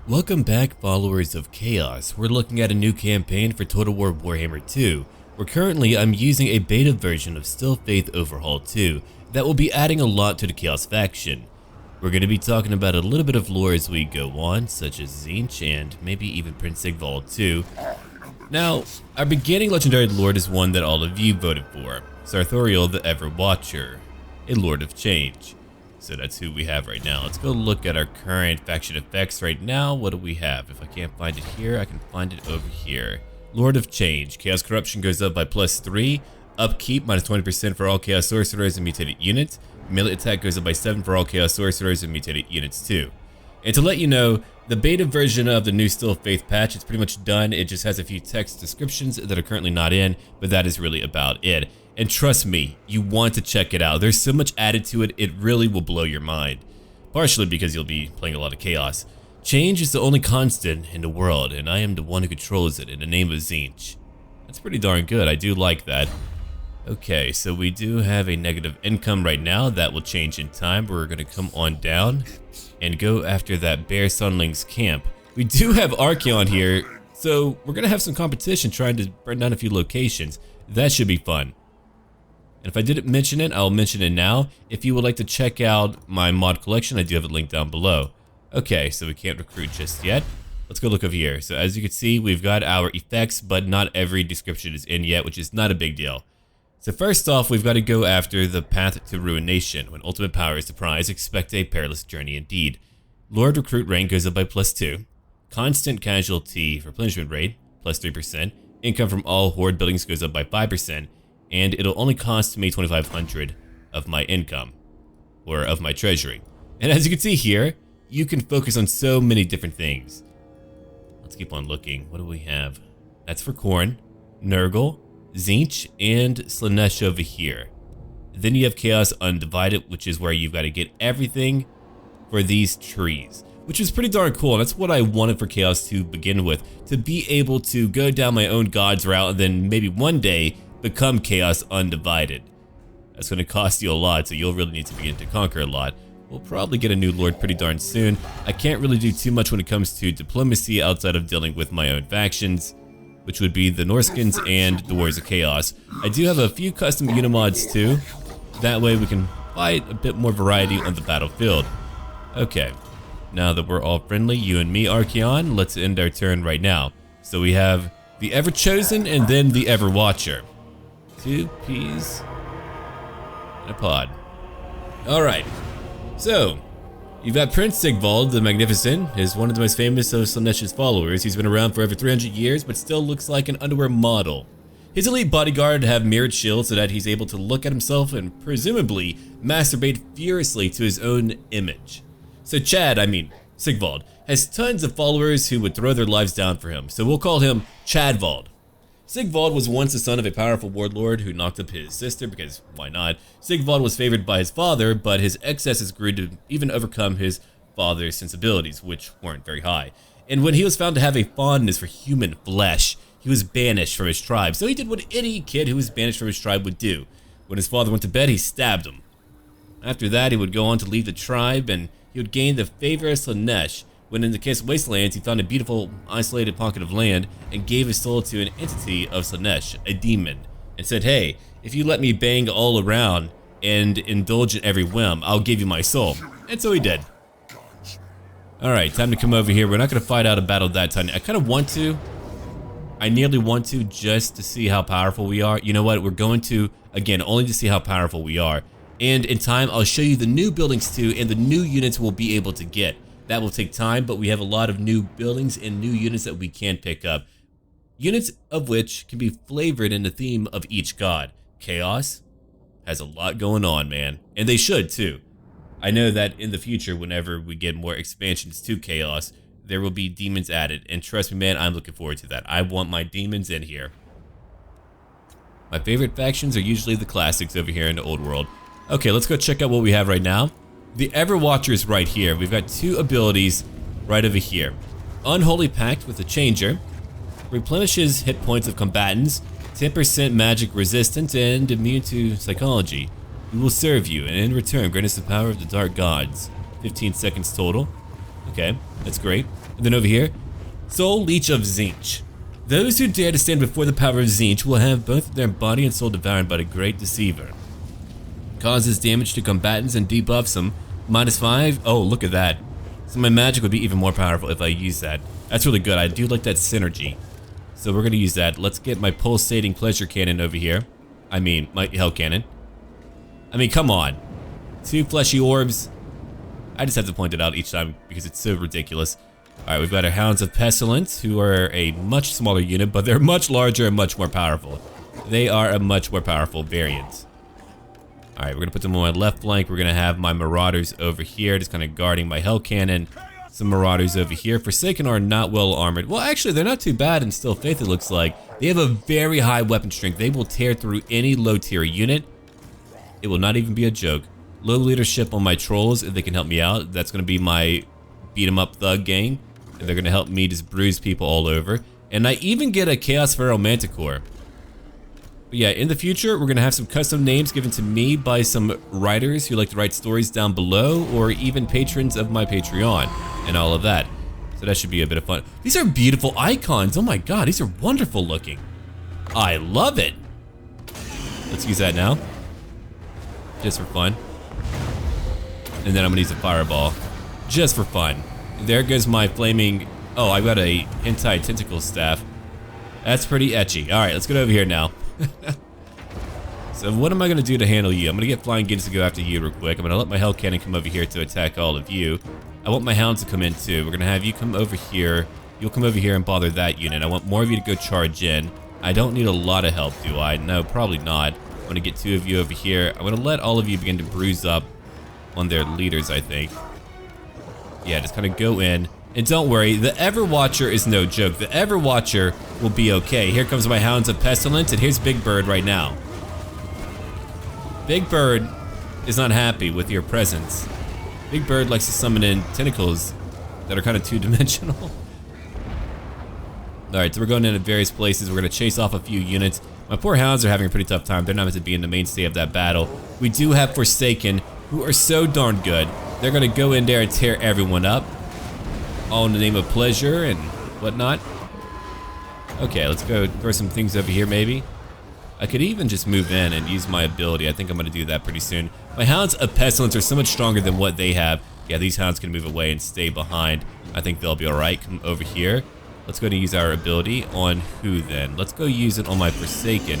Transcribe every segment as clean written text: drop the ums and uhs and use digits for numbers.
Welcome back, followers of Chaos. We're looking at a new campaign for Total War Warhammer 2, where currently I'm using a beta version of Steel Faith Overhaul II that will be adding a lot to the Chaos faction. We're going to be talking about a little bit of lore as we go on, such as TZEENTCH and maybe even Prince Sigvald too. Now, our beginning legendary lord is one that all of you voted for, Sarthorael the Ever-watcher, a Lord of Change. So that's who we have right now. Let's go look at our current faction effects right now. What do we have? If I can't find it here, I can find it over here. Lord of Change. Chaos Corruption goes up by +3. Upkeep minus 20% for all Chaos Sorcerers and mutated units. Melee attack goes up by 7 for all Chaos Sorcerers and mutated units too. And to let you know, the beta version of the new Steel Faith patch, it's pretty much done. It just has a few text descriptions that are currently not in, but that is really about it. And trust me, you want to check it out. There's so much added to it, it really will blow your mind. Partially because you'll be playing a lot of Chaos. Change is the only constant in the world, and I am the one who controls it in the name of TZEENTCH. That's pretty darn good, I do like that. Okay, so we do have a negative income right now. That will change in time. We're going to come on down and go after that Bear Sunling's camp. We do have Archeon here, so we're going to have some competition trying to burn down a few locations. That should be fun. And if I didn't mention it, I'll mention it now. If you would like to check out my mod collection, I do have it linked down below. Okay, so we can't recruit just yet. Let's go look over here. So as you can see, we've got our effects, but not every description is in yet, which is not a big deal. So first off, we've got to go after the Path to Ruination. When ultimate power is the prize, expect a perilous journey indeed. Lord recruit rank goes up by +2. Constant casualty replenishment rate, +3%. Income from all horde buildings goes up by 5%. And it'll only cost me 2,500 of my income, or of my treasury. And as you can see here, you can focus on so many different things. Let's keep on looking. What do we have? That's for Khorne, Nurgle, TZEENTCH, and Slaanesh over here. Then you have Chaos Undivided, which is where you've got to get everything for these trees, which is pretty darn cool. And that's what I wanted for Chaos to begin with, to be able to go down my own god's route and then maybe one day become Chaos Undivided. That's going to cost you a lot, so you'll really need to begin to conquer a lot. We'll probably get a new lord pretty darn soon. I can't really do too much when it comes to diplomacy outside of dealing with my own factions, which would be the Norscans and the Wars of Chaos. I do have a few custom unimods too. That way we can fight a bit more variety on the battlefield. Okay, now that we're all friendly, you and me, Archeon, let's end our turn right now. So we have the Ever-chosen and then the Ever-watcher. 2 peas in a pod. Alright, so you've got Prince Sigvald the Magnificent, is one of the most famous of Slaanesh's followers. He's been around for over 300 years, but still looks like an underwear model. His elite bodyguard have mirrored shields so that he's able to look at himself and presumably masturbate furiously to his own image. So Sigvald, has tons of followers who would throw their lives down for him, so we'll call him Chadvald. Sigvald was once the son of a powerful warlord who knocked up his sister, because why not? Sigvald was favored by his father, but his excesses grew to even overcome his father's sensibilities, which weren't very high. And when he was found to have a fondness for human flesh, he was banished from his tribe. So he did what any kid who was banished from his tribe would do. When his father went to bed, he stabbed him. After that, he would go on to leave the tribe, and he would gain the favor of Slaanesh. When in the case of Wastelands, he found a beautiful, isolated pocket of land and gave his soul to an entity of Slaanesh, a demon, and said, hey, if you let me bang all around and indulge in every whim, I'll give you my soul. And so he did. Alright, time to come over here. We're not going to fight out a battle that time. I kind of want to. I nearly want to, just to see how powerful we are. You know what? We're going to, again, only to see how powerful we are. And in time, I'll show you the new buildings too, and the new units we'll be able to get. That will take time, but we have a lot of new buildings and new units that we can pick up. Units of which can be flavored in the theme of each god. Chaos has a lot going on, man. And they should too. I know that in the future, whenever we get more expansions to Chaos, there will be demons added. And trust me, man, I'm looking forward to that. I want my demons in here. My favorite factions are usually the classics over here in the old world. Okay, let's go check out what we have right now. The Ever-watcher is right here. We've got 2 abilities right over here. Unholy Pact with the Changer. Replenishes hit points of combatants. 10% magic resistance and immune to psychology. We will serve you and in return grant us the power of the dark gods. 15 seconds total. Okay, that's great. And then over here, Soul Leech of Tzeentch. Those who dare to stand before the power of Tzeentch will have both their body and soul devoured by the great deceiver. Causes damage to combatants and debuffs them. -5. Oh, look at that. So my magic would be even more powerful if I use that. That's really good. I do like that synergy. So we're gonna use that. Let's get my pulsating pleasure cannon over here. I mean, my hell cannon. I mean, come on. 2 fleshy orbs. I just have to point it out each time because it's so ridiculous. Alright, we've got our Hounds of Pestilence, who are a much smaller unit, but they're much larger and much more powerful. They are a much more powerful variant. Alright, we're gonna put them on my left flank. We're gonna have my Marauders over here, just kind of guarding my Hell Cannon. Some Marauders over here. Forsaken are not well armored. Well, actually, they're not too bad in Steel Faith, it looks like. They have a very high weapon strength. They will tear through any low tier unit. It will not even be a joke. Low leadership on my Trolls, if they can help me out. That's gonna be my beat 'em up thug gang. And they're gonna help me just bruise people all over. And I even get a Chaos Pharaoh Manticore. But yeah, in the future, we're gonna have some custom names given to me by some writers who like to write stories down below, or even patrons of my Patreon, and all of that. So that should be a bit of fun. These are beautiful icons. Oh my god, these are wonderful looking. I love it. Let's use that now. Just for fun. And then I'm gonna use a fireball. Just for fun. There goes my flaming... Oh, I got a hentai tentacle staff. That's pretty etchy. Alright, let's get over here now. So what am I gonna do to handle you? I'm gonna get Flying Gids to go after you real quick. I'm gonna let my Hell Cannon come over here to attack all of you. I want my Hounds to come in too. We're gonna have you come over here. You'll come over here and bother that unit. I want more of you to go charge in. I don't need a lot of help, do I? No, probably not. I'm gonna get 2 of you over here. I'm gonna let all of you begin to bruise up on their leaders, I think. Yeah, just kind of go in. And don't worry, the Ever-watcher is no joke. The Ever-watcher will be okay. Here comes my Hounds of Pestilence, and here's Big Bird right now. Big Bird is not happy with your presence. Big Bird likes to summon in tentacles that are kind of two-dimensional. Alright, so we're going into various places. We're going to chase off a few units. My poor Hounds are having a pretty tough time. They're not meant to be in the mainstay of that battle. We do have Forsaken, who are so darn good. They're going to go in there and tear everyone up. All in the name of pleasure and whatnot. Okay, let's go throw some things over here maybe. I could even just move in and use my ability. I think I'm going to do that pretty soon. My Hounds of Pestilence are so much stronger than what they have. Yeah, these Hounds can move away and stay behind. I think they'll be alright. Come over here. Let's go to use our ability on who then? Let's go use it on my Forsaken.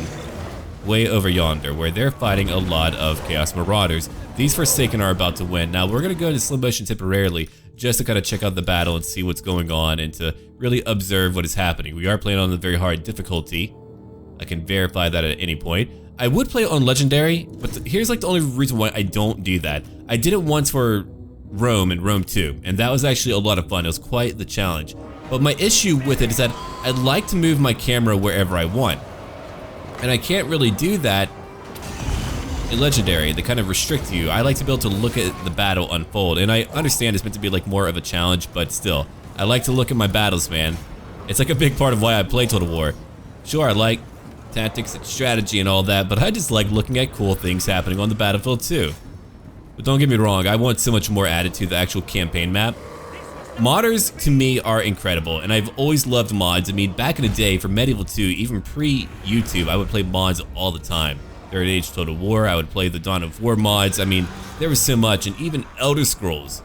Way over yonder, where they're fighting a lot of Chaos Marauders. These Forsaken are about to win. Now, we're going to go into slow motion temporarily, just to kind of check out the battle and see what's going on, and to really observe what is happening. We are playing on a very hard difficulty. I can verify that at any point. I would play on Legendary, but here's like the only reason why I don't do that. I did it once for Rome and Rome 2, and that was actually a lot of fun. It was quite the challenge. But my issue with it is that I'd like to move my camera wherever I want. And I can't really do that in Legendary. They kind of restrict you. I like to be able to look at the battle unfold. And I understand it's meant to be like more of a challenge, but still, I like to look at my battles, man. It's like a big part of why I play Total War. Sure, I like tactics and strategy and all that, but I just like looking at cool things happening on the battlefield too. But don't get me wrong, I want so much more added to the actual campaign map. Modders, to me, are incredible, and I've always loved mods. I mean, back in the day, for Medieval 2, even pre-YouTube, I would play mods all the time. Third Age Total War, I would play the Dawn of War mods. I mean, there was so much, and even Elder Scrolls.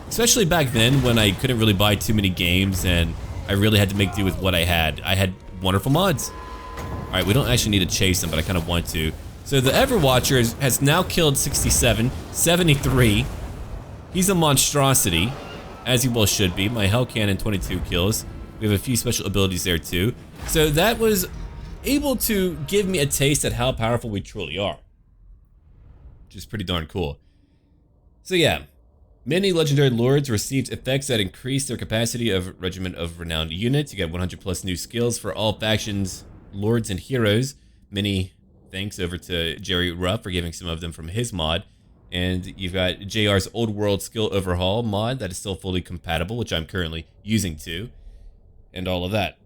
Especially back then, when I couldn't really buy too many games, and I really had to make do with what I had. I had wonderful mods. Alright, we don't actually need to chase them, but I kind of want to. So the Ever-watcher has now killed 67, 73. He's a monstrosity. As he well should be. My Hell Cannon, 22 kills. We have a few special abilities there too. So that was able to give me a taste at how powerful we truly are. Which is pretty darn cool. So yeah, many legendary lords received effects that increased their capacity of Regiment of Renowned units. You got 100 plus new skills for all factions, lords, and heroes. Many thanks over to Jerry Ruff for giving some of them from his mod. And you've got JR's Old World Skill Overhaul mod that is still fully compatible, which I'm currently using too. And all of that.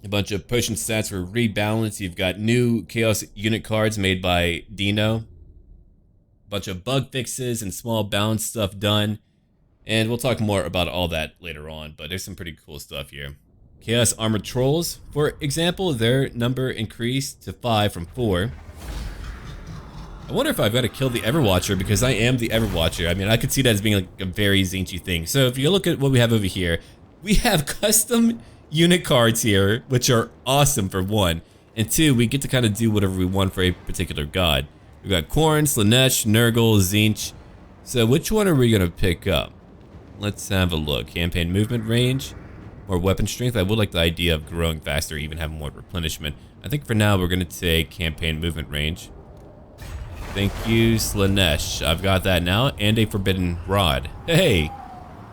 A bunch of potion stats for rebalance. You've got new Chaos unit cards made by Dino. A bunch of bug fixes and small balance stuff done. And we'll talk more about all that later on, but there's some pretty cool stuff here. Chaos Armored Trolls, for example, their number increased to 5 from 4. I wonder if I've got to kill the Ever-watcher because I am the Ever-watcher. I mean, I could see that as being like a very Tzeentchy thing. So if you look at what we have over here, we have custom unit cards here, which are awesome for 1. And 2, we get to kind of do whatever we want for a particular god. We've got Khorne, Slaanesh, Nurgle, Tzeentch. So which one are we going to pick up? Let's have a look. Campaign movement range, more weapon strength. I would like the idea of growing faster, even having more replenishment. I think for now we're going to take campaign movement range. Thank you, Slaanesh. I've got that now, and a forbidden rod. Hey,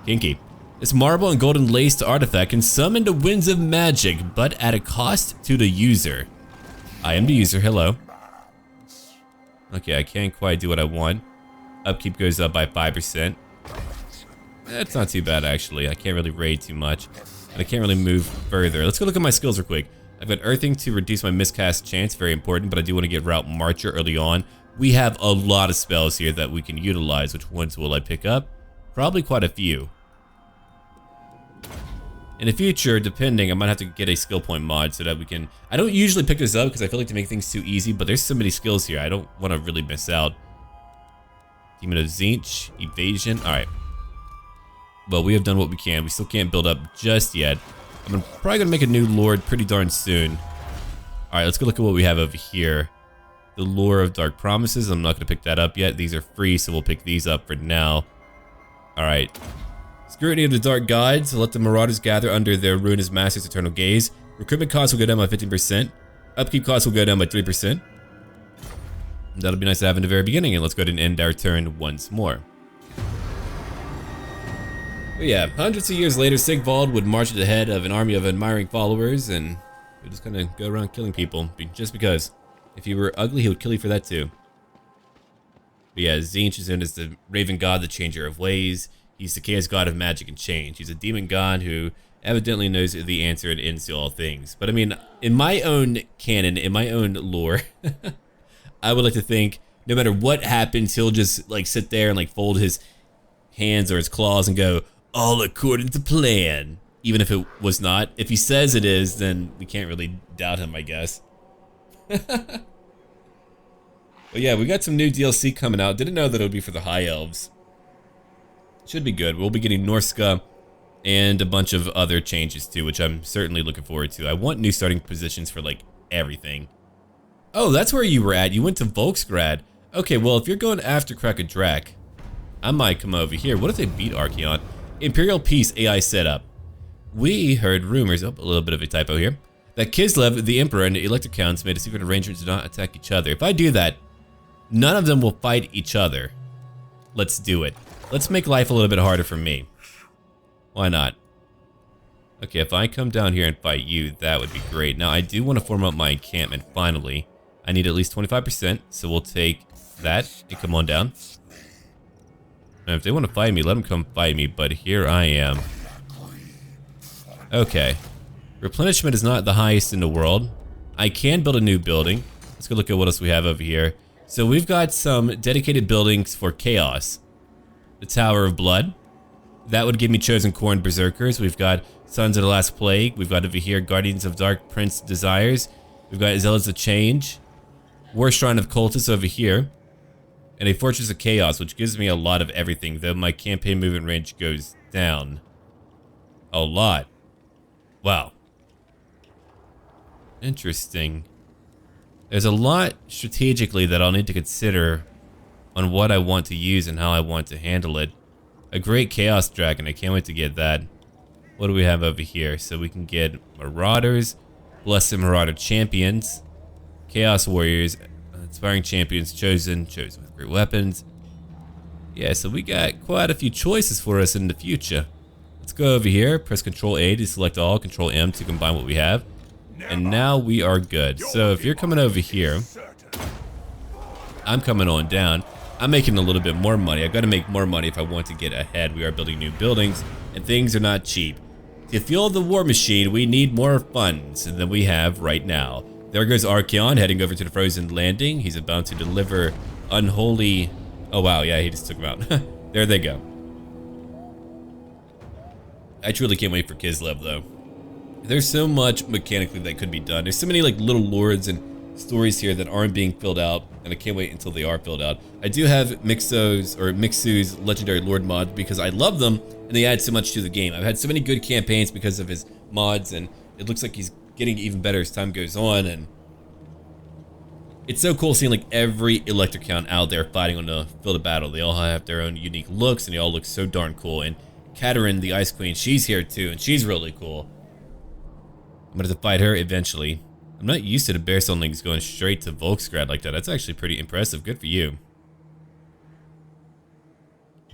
kinky. This marble and golden laced artifact can summon the winds of magic, but at a cost to the user. I am the user, hello. Okay, I can't quite do what I want. Upkeep goes up by 5%. That's not too bad, actually. I can't really raid too much, and I can't really move further. Let's go look at my skills real quick. I've got Earthing to reduce my miscast chance, very important, but I do want to get Route Marcher early on. We have a lot of spells here that we can utilize. Which ones will I pick up? Probably quite a few. In the future, depending, I might have to get a skill point mod so that we can... I don't usually pick this up because I feel like to make things too easy, but there's so many skills here. I don't want to really miss out. Demon of Tzeentch, Evasion. Alright. Well, we have done what we can. We still can't build up just yet. I'm probably going to make a new Lord pretty darn soon. Alright, let's go look at what we have over here. The Lure of Dark Promises. I'm not going to pick that up yet. These are free, so we'll pick these up for now. Alright. Scrutiny of the Dark Gods. Let the Marauders gather under their Ruinous Master's Eternal Gaze. Recruitment costs will go down by 15%. Upkeep costs will go down by 3%. That'll be nice to have in the very beginning. And let's go ahead and end our turn once more. But yeah, hundreds of years later, Sigvald would march at the head of an army of admiring followers, and he would just kind of go around killing people, just because. If you were ugly, he would kill you for that too. But yeah, Tzeentch is known as the Raven God, the Changer of Ways. He's the Chaos God of Magic and Change. He's a demon god who evidently knows the answer and ends to all things. But I mean, in my own canon, in my own lore, I would like to think no matter what happens, he'll just like sit there and like fold his hands or his claws and go, all according to plan. Even if it was not. If he says it is, then we can't really doubt him, I guess. But yeah, we got some new DLC coming out. Didn't know that it would be for the High Elves. Should be good. We'll be getting Norscan and a bunch of other changes too, which I'm certainly looking forward to. I want new starting positions for like everything. Oh, that's where you were at. You went to Volksgrad. Okay, well, if you're going after Krakadrak, I might come over here. What if they beat Archeon? Imperial Peace AI setup. We heard rumors, oh, a little bit of a typo here, that Kislev, the Emperor, and the Elector Counts made a secret arrangement to not attack each other. If I do that, none of them will fight each other. Let's do it. Let's make life a little bit harder for me. Why not? Okay, if I come down here and fight you, that would be great. Now, I do want to form up my encampment, finally. I need at least 25%, so we'll take that and come on down. And if they want to fight me, let them come fight me, but here I am. Okay. Replenishment is not the highest in the world. I can build a new building. Let's go look at what else we have over here. So we've got some dedicated buildings for Chaos. The Tower of Blood. That would give me Chosen Khorne Berserkers. We've got Sons of the Last Plague. We've got over here Guardians of Dark Prince Desires. We've got Zealots of Change. War Shrine of Cultists over here. And a Fortress of Chaos, which gives me a lot of everything, though my campaign movement range goes down a lot. Wow. Interesting. There's a lot strategically that I'll need to consider on what I want to use and how I want to handle it. A great Chaos Dragon, I can't wait to get that. What do we have over here? So we can get Marauders, Blessed Marauder Champions, Chaos Warriors, Inspiring Champions, Chosen with great weapons. Yeah, so we got quite a few choices for us in the future. Let's go over here, press Control A to select all, Control M to combine what we have. And now we are good. So if you're coming over here, I'm coming on down. I'm making a little bit more money. I've got to make more money if I want to get ahead. We are building new buildings, and things are not cheap. To fuel the war machine, we need more funds than we have right now. There goes Archeon heading over to the Frozen Landing. He's about to deliver unholy... Oh wow, yeah, he just took him out. There they go. I truly can't wait for Kislev though. There's so much mechanically that could be done. There's so many like little lords and stories here that aren't being filled out, and I can't wait until they are filled out. I do have Mixu's Legendary Lord mod because I love them and they add so much to the game. I've had so many good campaigns because of his mods, and it looks like he's getting even better as time goes on, and it's so cool seeing like every Electrocount out there fighting on the field of battle. They all have their own unique looks and they all look so darn cool. And Katerin, the Ice Queen, she's here too, and she's really cool. I'm gonna have to fight her eventually. I'm not used to the Bear Sunlings going straight to Volksgrad like that. That's actually pretty impressive. Good for you.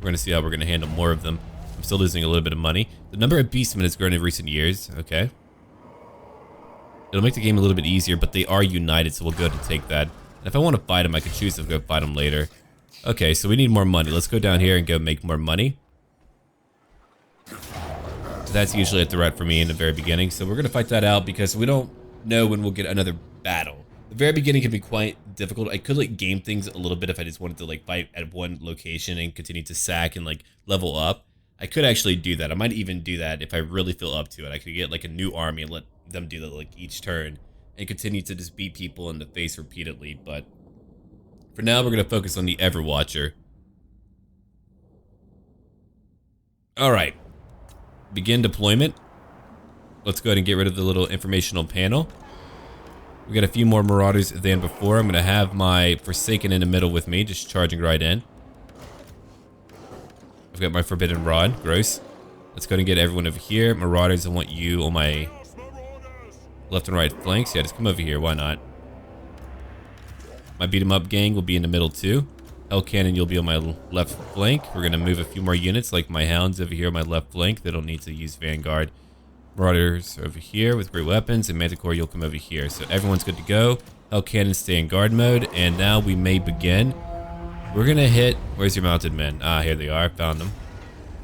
We're gonna see how we're gonna handle more of them. I'm still losing a little bit of money. The number of beastmen has grown in recent years. Okay. It'll make the game a little bit easier, but they are united, so we'll go ahead and take that. And if I want to fight them, I can choose to go fight them later. Okay, so we need more money. Let's go down here and go make more money. That's usually a threat for me in the very beginning, so we're going to fight that out because we don't know when we'll get another battle. The very beginning can be quite difficult. I could like game things a little bit if I just wanted to like fight at one location and continue to sack and like level up. I could actually do that. I might even do that if I really feel up to it. I could get like a new army and let them do that like each turn and continue to just beat people in the face repeatedly. But for now, we're going to focus on the Ever-watcher. All right. Begin deployment. Let's go ahead and get rid of the little informational panel. We got a few more Marauders than before. I'm going to have my Forsaken in the middle with me, just charging right in. I've got my Forbidden Rod. Gross. Let's go ahead and get everyone over here. Marauders, I want you on my left and right flanks. Yeah, just come over here. Why not? My beat 'em up gang will be in the middle too. Hell Cannon, you'll be on my left flank. We're going to move a few more units like my Hounds over here on my left flank. They don't need to use Vanguard. Marauders over here with great weapons, and Manticore, you'll come over here. So everyone's good to go. Hell Cannon, stay in guard mode, and now we may begin. We're going to hit... Where's your mounted men? Ah, here they are. Found them.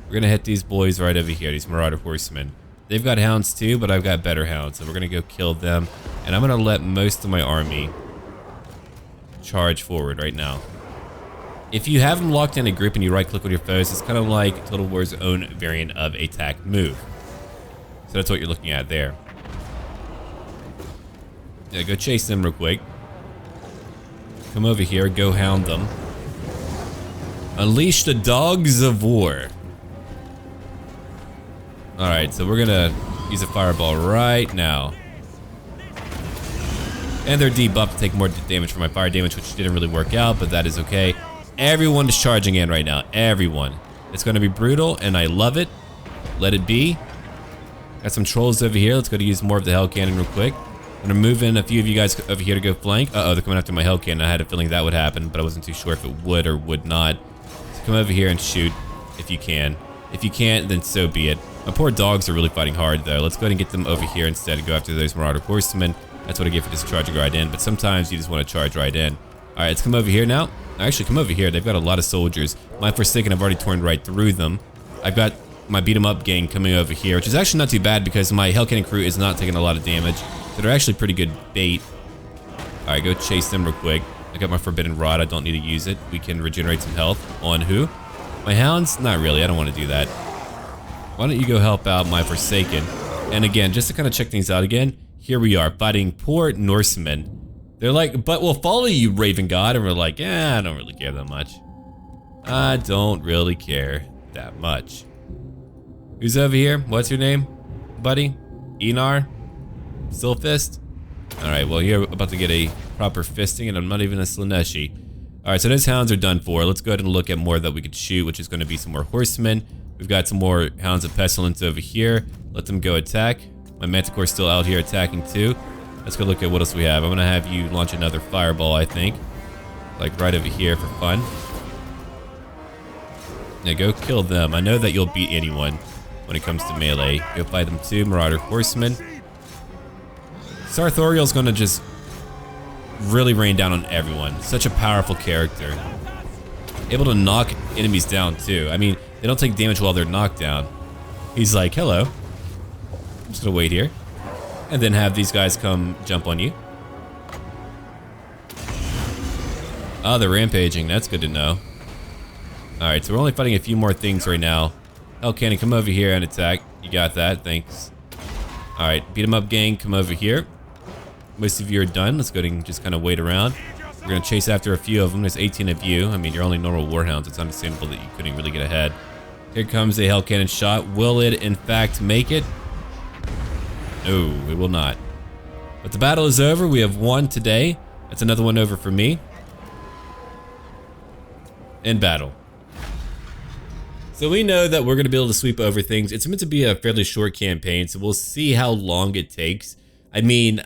We're going to hit these boys right over here, these Marauder Horsemen. They've got Hounds too, but I've got better Hounds, so we're going to go kill them. And I'm going to let most of my army charge forward right now. If you have them locked in a group and you right-click on your foes, it's kind of like Total War's own variant of attack move. So that's what you're looking at there. Yeah, go chase them real quick. Come over here, go hound them. Unleash the dogs of war. Alright, so we're gonna use a fireball right now. And they're debuffed to take more damage from my fire damage, which didn't really work out, but that is okay. Everyone is charging in right now. Everyone. It's gonna be brutal, and I love it. Let it be. Got some trolls over here. Let's go to use more of the Hell Cannon real quick. I'm gonna move in a few of you guys over here to go flank. Uh-oh, they're coming after my Hell Cannon. I had a feeling that would happen, but I wasn't too sure if it would or would not. So come over here and shoot if you can. If you can't, then so be it. My poor dogs are really fighting hard, though. Let's go ahead and get them over here instead and go after those Marauder Horsemen. That's what I get for just charging right in, but sometimes you just want to charge right in. Alright, let's come over here now. Actually, come over here. They've got a lot of soldiers. My Forsaken, I've already torn right through them. I've got my beat 'em up gang coming over here, which is actually not too bad because my Hell Cannon crew is not taking a lot of damage. So they're actually pretty good bait. Alright, go chase them real quick. I got my Forbidden Rod. I don't need to use it. We can regenerate some health. On who? My Hounds? Not really. I don't want to do that. Why don't you go help out my Forsaken? And again, just to kind of check things out again, here we are fighting poor Norsemen. They're like, but we'll follow you, Raven God. And we're like, I don't really care that much. I don't really care that much. Who's over here? What's your name, buddy? Enar? Steel Fist? Alright, well, you're about to get a proper fisting, and I'm not even a Slaneshi. Alright, so those Hounds are done for. Let's go ahead and look at more that we could shoot, which is going to be some more Horsemen. We've got some more Hounds of Pestilence over here. Let them go attack. My Manticore's still out here attacking too. Let's go look at what else we have. I'm going to have you launch another fireball, I think. Like right over here for fun. Yeah, go kill them. I know that you'll beat anyone when it comes to melee. Go fight them too, Marauder Horsemen. Sarthorael's going to just really rain down on everyone. Such a powerful character. Able to knock enemies down too. I mean, they don't take damage while they're knocked down. He's like, hello. I'm just going to wait here. And then have these guys come jump on you. Oh, they're rampaging. That's good to know. Alright, so we're only fighting a few more things right now. Hell Cannon, come over here and attack. You got that. Thanks. Alright, beat 'em up, gang. Come over here. Most of you are done. Let's go ahead and just kind of wait around. We're going to chase after a few of them. There's 18 of you. I mean, you're only normal warhounds. It's understandable that you couldn't really get ahead. Here comes a hell cannon shot. Will it, in fact, make it? No, it will not. But the battle is over. We have won today. That's another one over for me. In battle. So we know that we're going to be able to sweep over things. It's meant to be a fairly short campaign, so we'll see how long it takes. I mean,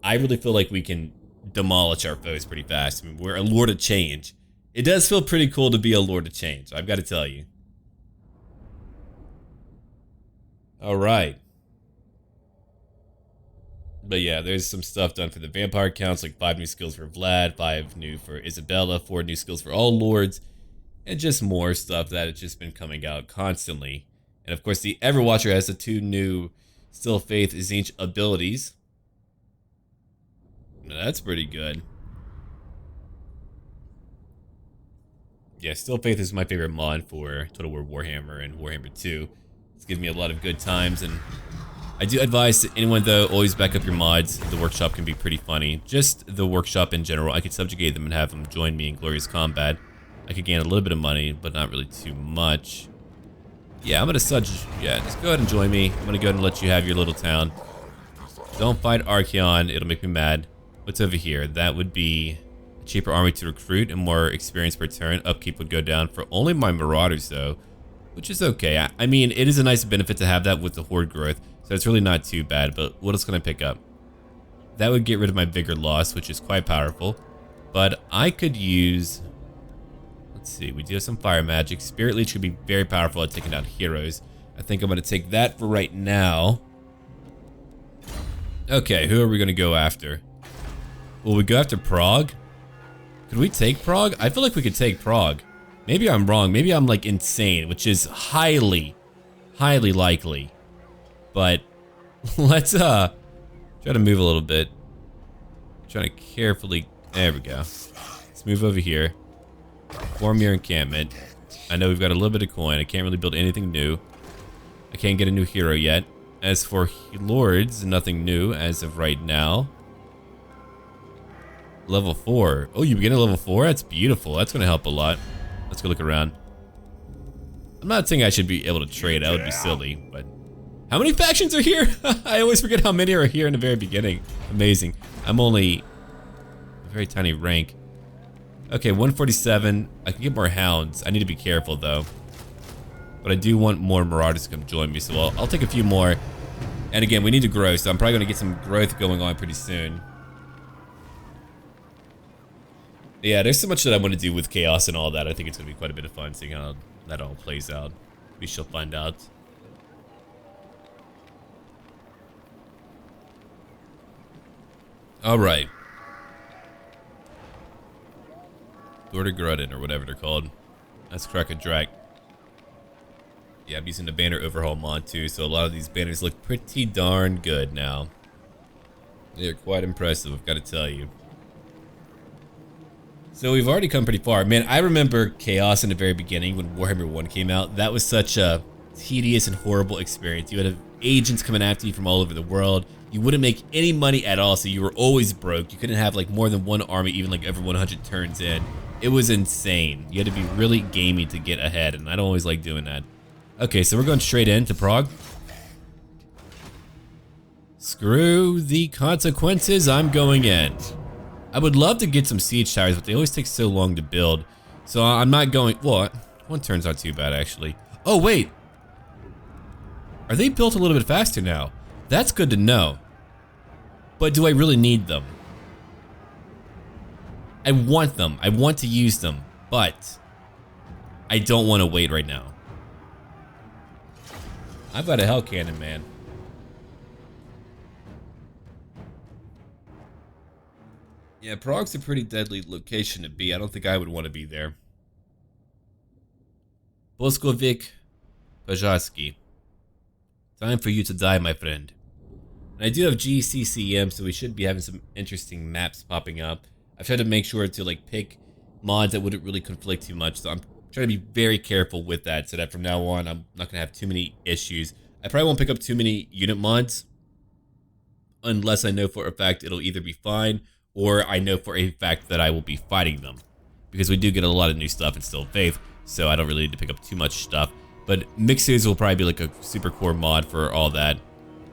I really feel like we can demolish our foes pretty fast. I mean, we're a Lord of Change. It does feel pretty cool to be a Lord of Change, I've got to tell you. Alright. But yeah, there's some stuff done for the vampire counts, like 5 new skills for Vlad, 5 new for Isabella, 4 new skills for all lords, and just more stuff that has just been coming out constantly. And of course, the Ever-watcher has the 2 new Steel Faith TZEENTCH abilities. Now, that's pretty good. Yeah, Steel Faith is my favorite mod for Total War Warhammer and Warhammer 2. It's given me a lot of good times, and I do advise anyone, though, always back up your mods. The workshop can be pretty funny. Just the workshop in general. I could subjugate them and have them join me in glorious combat. I could gain a little bit of money, but not really too much. Yeah, I'm gonna yeah, just go ahead and join me. I'm gonna go ahead and let you have your little town. Don't fight Archeon, it'll make me mad. What's over here? That would be a cheaper army to recruit and more experience per turn. Upkeep would go down for only my marauders, though, which is okay. I mean, it is a nice benefit to have that with the horde growth, so it's really not too bad. But what else can I pick up? That would get rid of my vigor loss, which is quite powerful. But I could use... Let's see, we do have some fire magic. Spirit Leech could be very powerful at taking out heroes. I think I'm going to take that for right now. Okay, who are we going to go after? Will we go after Prague? Could we take Prague? I feel like we could take Prague. Maybe I'm wrong. Maybe I'm like insane, which is highly likely. But let's try to move a little bit. Trying to carefully, there we go. Let's move over here. Form your encampment. I know we've got a little bit of coin. I can't really build anything new. I can't get a new hero yet. As for lords, nothing new as of right now. Level 4. Oh, you begin at level 4? That's beautiful. That's going to help a lot. Let's go look around. I'm not saying I should be able to trade. That would be silly, but... How many factions are here? I always forget how many are here in the very beginning. Amazing. I'm only a very tiny rank. Okay, 147. I can get more hounds. I need to be careful, though. But I do want more marauders to come join me, so I'll take a few more. And again, we need to grow, so I'm probably going to get some growth going on pretty soon. Yeah, there's so much that I want to do with chaos and all that. I think it's going to be quite a bit of fun seeing how that all plays out. We shall find out. Alright. Grudden, or whatever they're called. Let's crack a drac. Yeah, I'm using the banner overhaul mod too, so a lot of these banners look pretty darn good now. They're quite impressive, I've got to tell you. So we've already come pretty far. Man, I remember Chaos in the very beginning when Warhammer 1 came out. That was such a tedious and horrible experience. You would have agents coming after you from all over the world. You wouldn't make any money at all, so you were always broke. You couldn't have like more than one army, even like every 100 turns in. It was insane. You had to be really gamey to get ahead, and I don't always like doing that. Okay, so we're going straight into Prague. Screw the consequences, I'm going in. I would love to get some siege towers, but they always take so long to build. So I'm not going, well, one turn's not too bad actually. Oh wait, are they built a little bit faster now? That's good to know. But do I really need them? I want them, I want to use them, but I don't want to wait right now. I've got a hell cannon, man. Yeah, Prague's a pretty deadly location to be. I don't think I would want to be there. Boskovik Pajarski. Time for you to die, my friend. And I do have GCCM, so we should be having some interesting maps popping up. I've tried to make sure to like pick mods that wouldn't really conflict too much, so I'm trying to be very careful with that so that from now on I'm not going to have too many issues. I probably won't pick up too many unit mods unless I know for a fact it'll either be fine or I know for a fact that I will be fighting them. Because we do get a lot of new stuff in Steel Faith, so I don't really need to pick up too much stuff. But mixes will probably be like a super core mod for all that.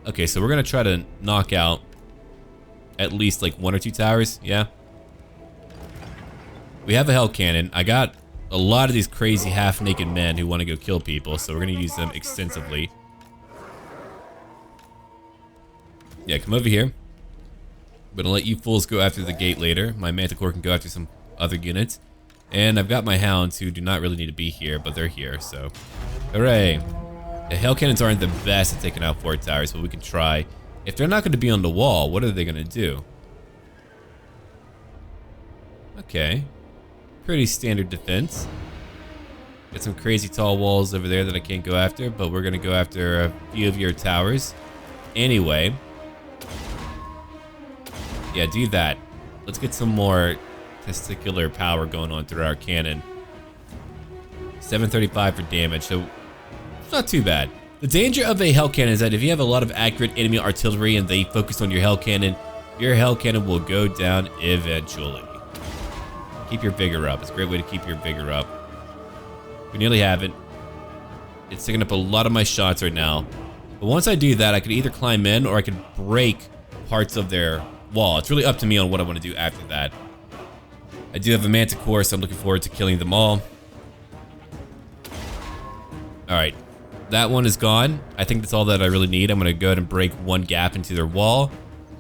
Okay, so we're gonna try to knock out at least like 1 or 2 towers, yeah? We have a hell cannon. I got a lot of these crazy half-naked men who want to go kill people, so we're gonna use them extensively. Yeah, come over here. I'm gonna let you fools go after the gate later. My Manticore can go after some other units. And I've got my hounds who do not really need to be here, but they're here, so hooray. The hell cannons aren't the best at taking out 4 towers, but we can try. If they're not going to be on the wall, what are they going to do? Okay. Pretty standard defense. Got some crazy tall walls over there that I can't go after, but we're going to go after a few of your towers. Anyway. Yeah, do that. Let's get some more testicular power going on through our cannon. 735 for damage, so it's not too bad. The danger of a hell cannon is that if you have a lot of accurate enemy artillery and they focus on your hell cannon will go down eventually. Keep your vigor up. It's a great way to keep your vigor up. We nearly have it. It's taking up a lot of my shots right now. But once I do that, I can either climb in or I can break parts of their wall. It's really up to me on what I want to do after that. I do have a Manticore, so I'm looking forward to killing them all. Alright, that one is gone. I think that's all that I really need. I'm going to go ahead and break 1 gap into their wall.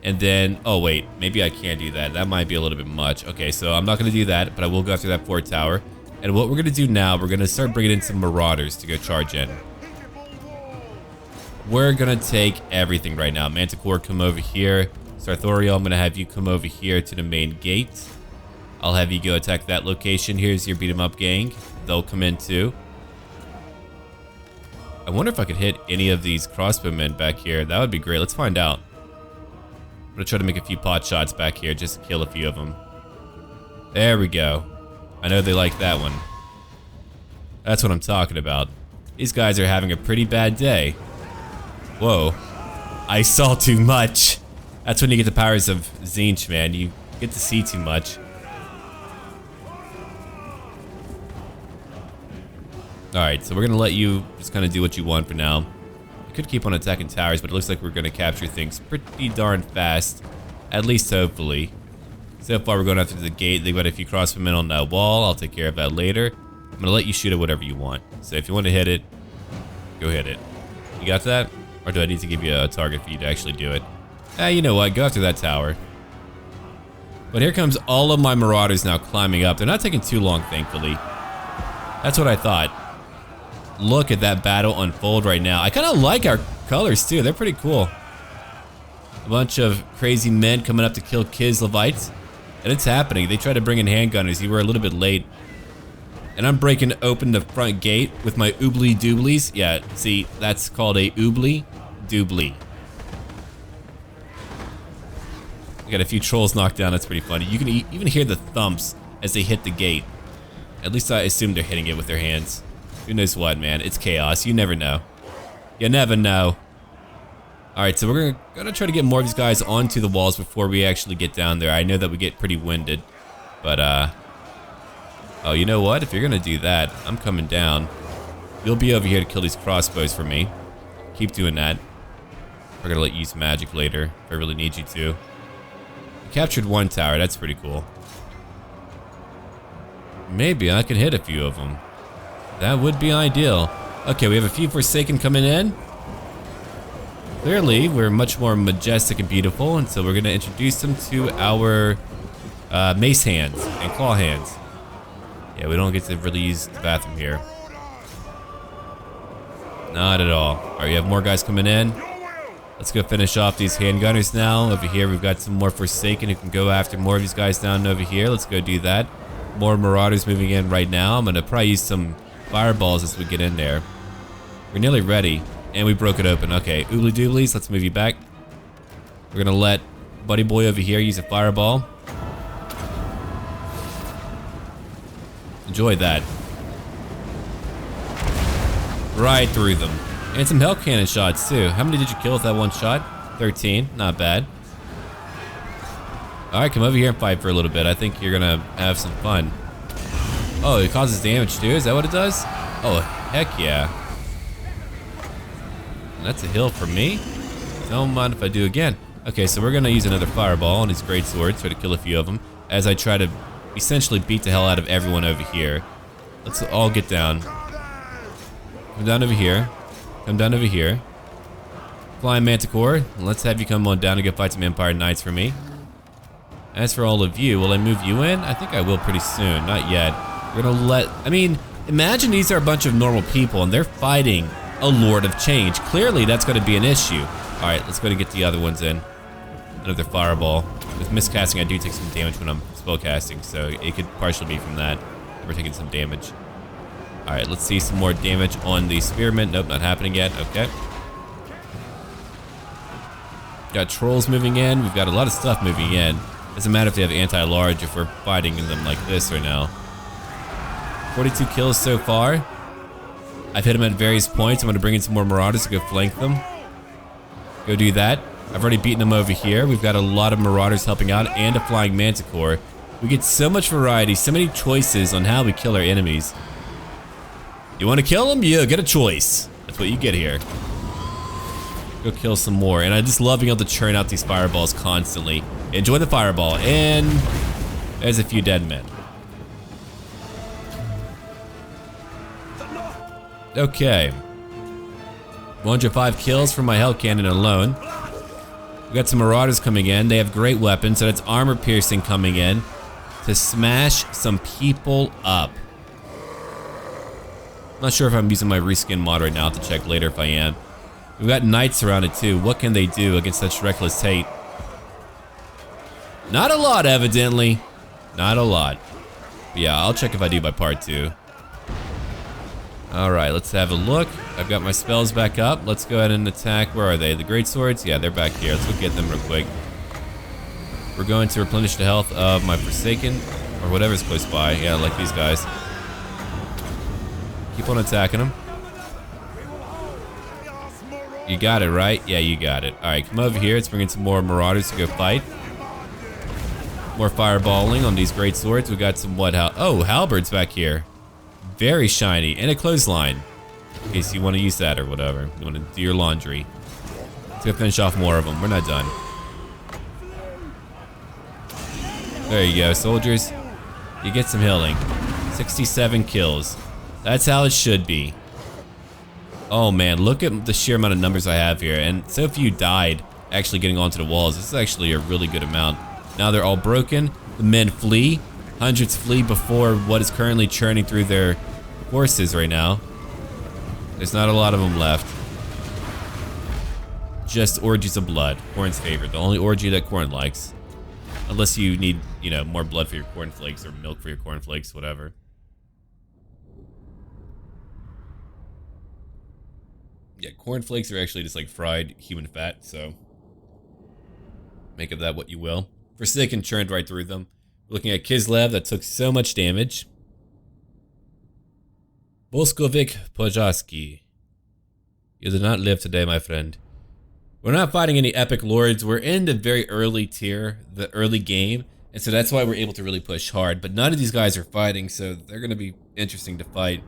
And then, oh wait, maybe I can't do that. That might be a little bit much. Okay, so I'm not going to do that, but I will go after that 4th tower. And what we're going to do now, we're going to start bringing in some Marauders to go charge in. We're going to take everything right now. Manticore, come over here. Sarthorael, I'm going to have you come over here to the main gate. I'll have you go attack that location. Here's your beat 'em up gang. They'll come in too. I wonder if I could hit any of these crossbowmen back here. That would be great. Let's find out. I'm gonna try to make a few pot shots back here just to kill a few of them. There we go. I know they like that one. That's what I'm talking about. These guys are having a pretty bad day. Whoa. I saw too much. That's when you get the powers of TZEENTCH, man. You get to see too much. Alright, so we're going to let you just kind of do what you want for now. I could keep on attacking towers, but it looks like we're going to capture things pretty darn fast. At least hopefully. So far we're going after the gate. They've got a few crossbowmen on that wall. I'll take care of that later. I'm going to let you shoot at whatever you want. So if you want to hit it, go hit it. You got that? Or do I need to give you a target for you to actually do it? You know what? Go after that tower. But here comes all of my Marauders now climbing up. They're not taking too long, thankfully. That's what I thought. Look at that battle unfold right now. I kind of like our colors too. They're pretty cool. A bunch of crazy men coming up to kill Kislevites. And it's happening. They tried to bring in handgunners. You were a little bit late. And I'm breaking open the front gate with my oobly dooblies. Yeah, see, that's called a oobly doobly. I got a few trolls knocked down. That's pretty funny. You can even hear the thumps as they hit the gate. At least I assume they're hitting it with their hands. Who knows what, man? It's chaos. You never know. You never know. Alright, so we're gonna try to get more of these guys onto the walls before we actually get down there. I know that we get pretty winded. But, oh, you know what? If you're gonna do that, I'm coming down. You'll be over here to kill these crossbows for me. Keep doing that. We're gonna let you use magic later if I really need you to. We captured 1 tower. That's pretty cool. Maybe I can hit a few of them. That would be ideal. Okay, we have a few Forsaken coming in. Clearly, we're much more majestic and beautiful, and so we're going to introduce them to our mace hands and claw hands. Yeah, we don't get to really use the bathroom here. Not at all. Alright, you have more guys coming in. Let's go finish off these handgunners now. Over here, we've got some more Forsaken who can go after more of these guys down over here. Let's go do that. More Marauders moving in right now. I'm going to probably use some fireballs as we get in there. We're nearly ready. And we broke it open. Okay, oobly dooblies, let's move you back. We're going to let Buddy Boy over here use a fireball. Enjoy that. Right through them. And some hell cannon shots too. How many did you kill with that one shot? 13, not bad. Alright, come over here and fight for a little bit. I think you're gonna have some fun. Oh, it causes damage too? Is that what it does? Oh, heck yeah. And that's a heal for me. Don't mind if I do again. Okay, so we're gonna use another fireball on his great sword, try to kill a few of them, as I try to essentially beat the hell out of everyone over here. Let's all get down. Come down over here. Come down over here. Flying Manticore, let's have you come on down and go fight some Empire Knights for me. As for all of you, will I move you in? I think I will pretty soon. Not yet. We're gonna I mean, imagine these are a bunch of normal people and they're fighting a Lord of Change. Clearly, that's gonna be an issue. All right, let's go to get the other ones in. Another fireball. With miscasting, I do take some damage when I'm spellcasting, so it could partially be from that. We're taking some damage. All right, let's see some more damage on the spearmen. Nope, not happening yet. Okay. Got trolls moving in. We've got a lot of stuff moving in. Doesn't matter if they have anti-large if we're fighting in them like this right now. 42 kills so far. I've hit them at various points. I'm going to bring in some more marauders to go flank them. Go do that. I've already beaten them over here. We've got a lot of marauders helping out and a flying manticore. We get so much variety, so many choices on how we kill our enemies. You want to kill them? Yeah, get a choice. That's what you get here. Go kill some more. And I just love being able to churn out these fireballs constantly. Enjoy the fireball. And there's a few dead men. Okay. 105 kills from my hell cannon alone. We got some marauders coming in. They have great weapons, so that's armor piercing coming in to smash some people up. I'm not sure if I'm using my reskin mod right now. I'll have to check later if I am. We've got knights surrounded too. What can they do against such reckless hate? Not a lot, evidently. Not a lot. But yeah, I'll check if I do by part 2. Alright, let's have a look. I've got my spells back up. Let's go ahead and attack. Where are they? The great swords? Yeah, they're back here. Let's go get them real quick. We're going to replenish the health of my Forsaken, or whatever's close by. Yeah, like these guys. Keep on attacking them. You got it, right? Yeah, you got it. Alright, come over here. Let's bring in some more marauders to go fight. More fireballing on these great swords. We got some what? Oh, halberds back here. Very shiny. And a clothesline. In case you want to use that or whatever. You want to do your laundry. Let's go finish off more of them. We're not done. There you go, soldiers. You get some healing. 67 kills. That's how it should be. Oh man, look at the sheer amount of numbers I have here. And so few died actually getting onto the walls. This is actually a really good amount. Now they're all broken. The men flee. Hundreds flee before what is currently churning through their horses right now. There's not a lot of them left. Just orgies of blood. Corn's favorite. The only orgy that Corn likes. Unless you need, you know, more blood for your cornflakes or milk for your cornflakes, whatever. Yeah, cornflakes are actually just like fried human fat, so make of that what you will. Forsaken churned right through them. Looking at Kislev, that took so much damage. Boskovik Pojaski. You did not live today, my friend. We're not fighting any epic lords. We're in the very early tier, the early game, and so that's why we're able to really push hard. But none of these guys are fighting, so they're going to be interesting to fight.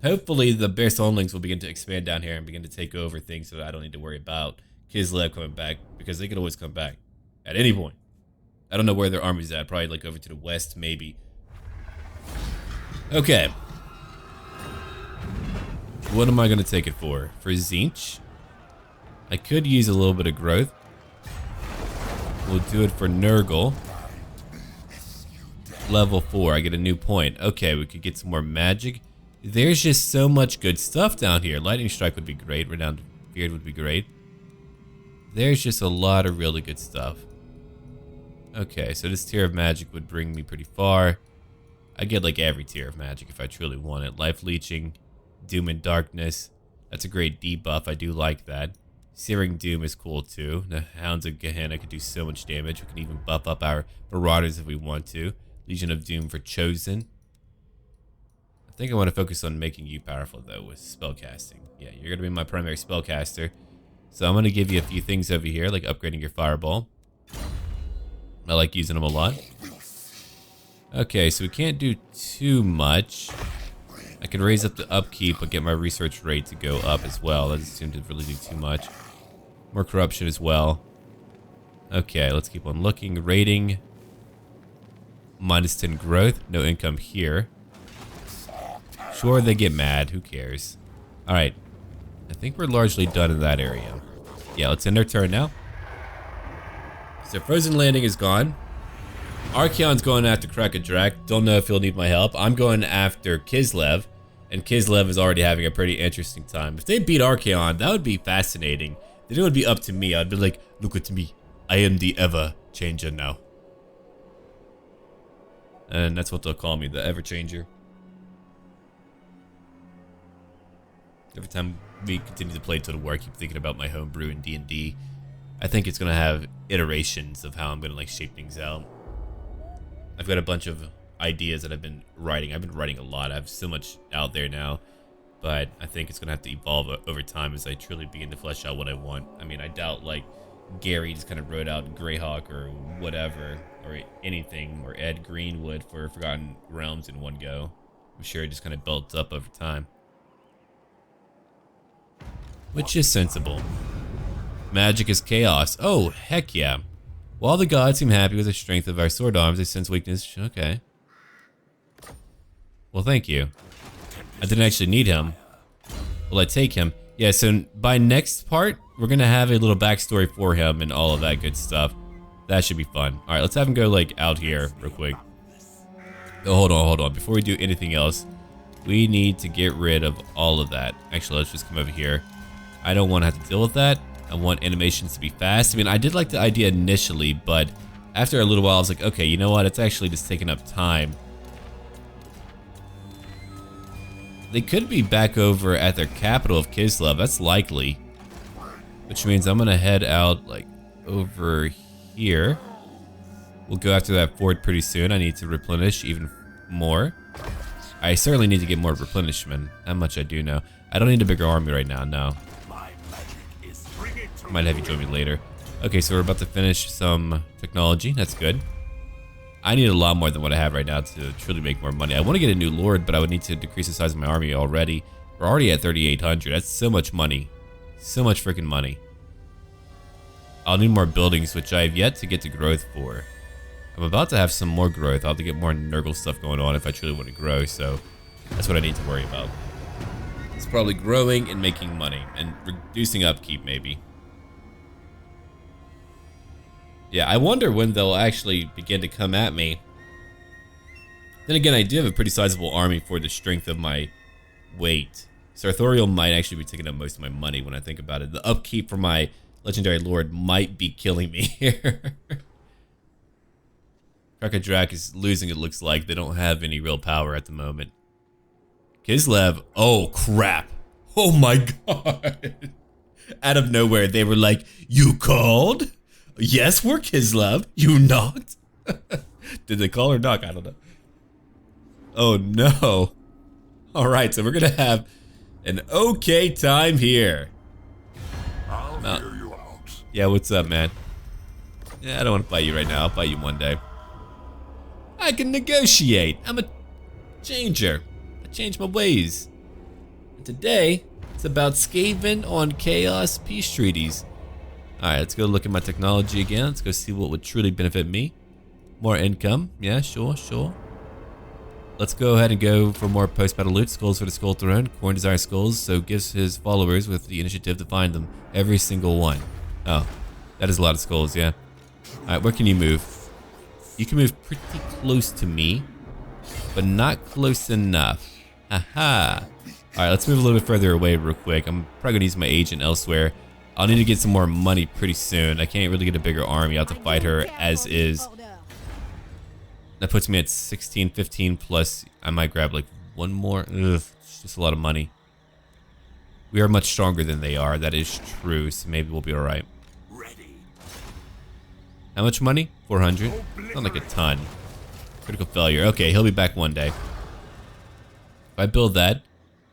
Hopefully, the Bear Sonlings will begin to expand down here and begin to take over things so that I don't need to worry about Kislev coming back, because they could always come back at any point. I don't know where their army's at. Probably like over to the west, maybe. Okay. What am I going to take it for? For TZEENTCH? I could use a little bit of growth. We'll do it for Nurgle. Level 4. I get a new point. Okay, we could get some more magic. There's just so much good stuff down here. Lightning Strike would be great. Renowned Beard would be great. There's just a lot of really good stuff. Okay, so this tier of magic would bring me pretty far. I get like every tier of magic if I truly want it. Life Leeching, Doom and Darkness. That's a great debuff. I do like that. Searing Doom is cool too. The Hounds of Gehenna could do so much damage. We can even buff up our Marauders if we want to. Legion of Doom for Chosen. think I want to focus on making you powerful though with spellcasting. Yeah, you're gonna be my primary spellcaster. So I'm gonna give you a few things over here, like upgrading your fireball. I like using them a lot. Okay, so we can't do too much. I can raise up the upkeep, but get my research rate to go up as well. That doesn't seem to really do too much. More corruption as well. Okay, let's keep on looking. Rating. -10 growth. No income here. Sure, they get mad. Who cares? Alright. I think we're largely done in that area. Yeah, let's end our turn now. So Frozen Landing is gone. Archeon's going after Krakadrak. Don't know if he'll need my help. I'm going after Kislev. And Kislev is already having a pretty interesting time. If they beat Archeon, that would be fascinating. Then it would be up to me. I'd be like, look at me. I am the Ever-changer now. And that's what they'll call me, the Ever-changer. Every time we continue to play Total War, I keep thinking about my homebrew in D&D. I think it's going to have iterations of how I'm going to like shape things out. I've got a bunch of ideas that I've been writing. I've been writing a lot. I have so much out there now. But I think it's going to have to evolve over time as I truly begin to flesh out what I want. I mean, I doubt like Gary just kind of wrote out Greyhawk or whatever, or anything, or Ed Greenwood for Forgotten Realms in one go. I'm sure it just kind of built up over time. Which is sensible. Magic is chaos. Oh, heck yeah. While the gods seem happy with the strength of our sword arms, they sense weakness. Okay. Well, thank you. I didn't actually need him. Will I take him? Yeah, so by next part, we're going to have a little backstory for him and all of that good stuff. That should be fun. All right, let's have him go like out here real quick. Oh, hold on. Before we do anything else, we need to get rid of all of that. Actually, let's just come over here. I don't want to have to deal with that. I want animations to be fast. I mean, I did like the idea initially, but after a little while, I was like, okay, you know what? It's actually just taking up time. They could be back over at their capital of Kislev. That's likely. Which means I'm going to head out, like, over here. We'll go after that fort pretty soon. I need to replenish even more. I certainly need to get more replenishment. How much I do know. I don't need a bigger army right now, no. Might have you join me later. Okay, so we're about to finish some technology. That's good. I need a lot more than what I have right now to truly make more money. I want to get a new lord, but I would need to decrease the size of my army already. We're already at 3,800. That's so much money. So much freaking money. I'll need more buildings, which I have yet to get to growth for. I'm about to have some more growth. I'll have to get more Nurgle stuff going on if I truly want to grow, so that's what I need to worry about. It's probably growing and making money, and reducing upkeep maybe. Yeah, I wonder when they'll actually begin to come at me. Then again, I do have a pretty sizable army for the strength of my weight. Sarthorael might actually be taking up most of my money when I think about it. The upkeep for my legendary lord might be killing me here. Krakadrak is losing, it looks like. They don't have any real power at the moment. Kislev, oh crap. Oh my god. Out of nowhere, they were like, you called? Yes, we're Kislev. You knocked? Did they call or knock? I don't know. Oh no. Alright, so we're gonna have an okay time here. I'll hear you out. Yeah, what's up, man? Yeah, I don't want to fight you right now. I'll fight you one day. I can negotiate. I'm a changer. I change my ways. And today, it's about Skaven on Chaos Peace Treaties. Alright, let's go look at my technology again. Let's go see what would truly benefit me. More income. Yeah, sure. Let's go ahead and go for more post-battle loot. Skulls for the Skull Throne. Khorne desires skulls, so gives his followers with the initiative to find them. Every single one. Oh, that is a lot of skulls, yeah. Alright, where can you move? You can move pretty close to me, but not close enough. Haha. Alright, let's move a little bit further away real quick. I'm probably going to use my agent elsewhere. I'll need to get some more money pretty soon. I can't really get a bigger army. I'll have to fight her as is. That puts me at 16, 15 plus. I might grab like one more. Ugh, it's just a lot of money. We are much stronger than they are. That is true. So maybe we'll be all right. How much money? 400. Not like a ton. Critical failure. Okay, he'll be back one day. If I build that,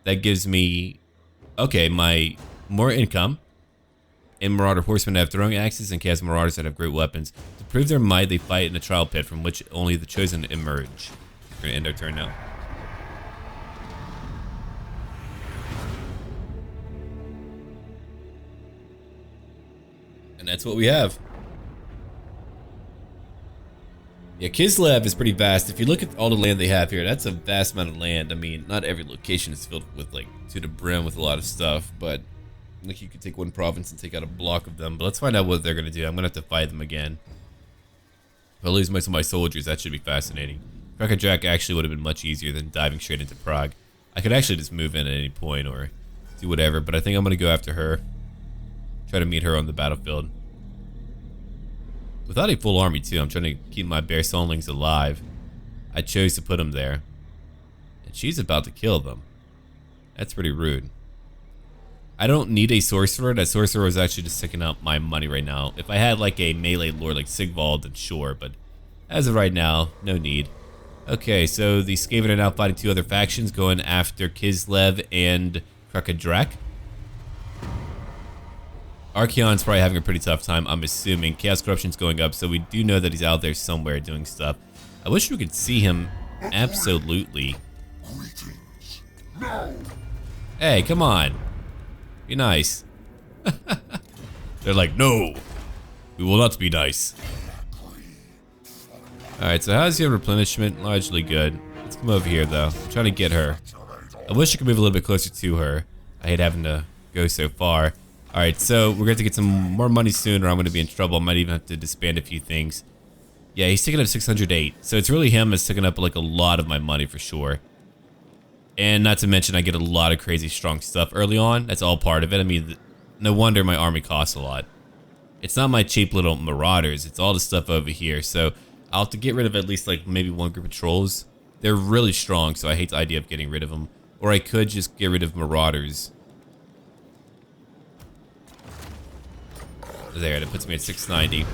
that gives me, okay, my more income. And Marauder horsemen have throwing axes and chaos marauders that have great weapons. To prove their might, they fight in a trial pit from which only the chosen emerge. We're gonna end our turn now. And that's what we have. Yeah, Kislev is pretty vast. If you look at all the land they have here, that's a vast amount of land. I mean, not every location is filled with, like, to the brim with a lot of stuff, but like you could take one province and take out a block of them. But let's find out what they're gonna do. I'm gonna have to fight them again. If I lose most of my soldiers, that should be fascinating. Prague actually would have been much easier than diving straight into Prague. I could actually just move in at any point or do whatever, but I think I'm gonna go after her. Try to meet her on the battlefield. Without a full army too, I'm trying to keep my bear songlings alive. I chose to put them there. And she's about to kill them. That's pretty rude. I don't need a sorcerer. That sorcerer is actually just taking out my money right now. If I had like a melee lord like Sigvald, then sure, but as of right now, no need. Okay, so the Skaven are now fighting two other factions, going after Kislev and Prague. Archeon's probably having a pretty tough time, I'm assuming. Chaos Corruption's going up, so we do know that he's out there somewhere doing stuff. I wish we could see him absolutely. Hey, come on. Be nice. They're like, no, we will not be nice. Alright, so how's your replenishment? Largely good. Let's come over here, though. I'm trying to get her. I wish I could move a little bit closer to her. I hate having to go so far. Alright, so we're going to get some more money soon or I'm going to be in trouble. I might even have to disband a few things. Yeah, he's taking up 608. So it's really him that's taking up like a lot of my money for sure. And not to mention I get a lot of crazy strong stuff early on. That's all part of it. I mean, no wonder my army costs a lot. It's not my cheap little marauders. It's all the stuff over here. So I'll have to get rid of at least like maybe one group of trolls. They're really strong, so I hate the idea of getting rid of them. Or I could just get rid of marauders. There, that puts me at 690.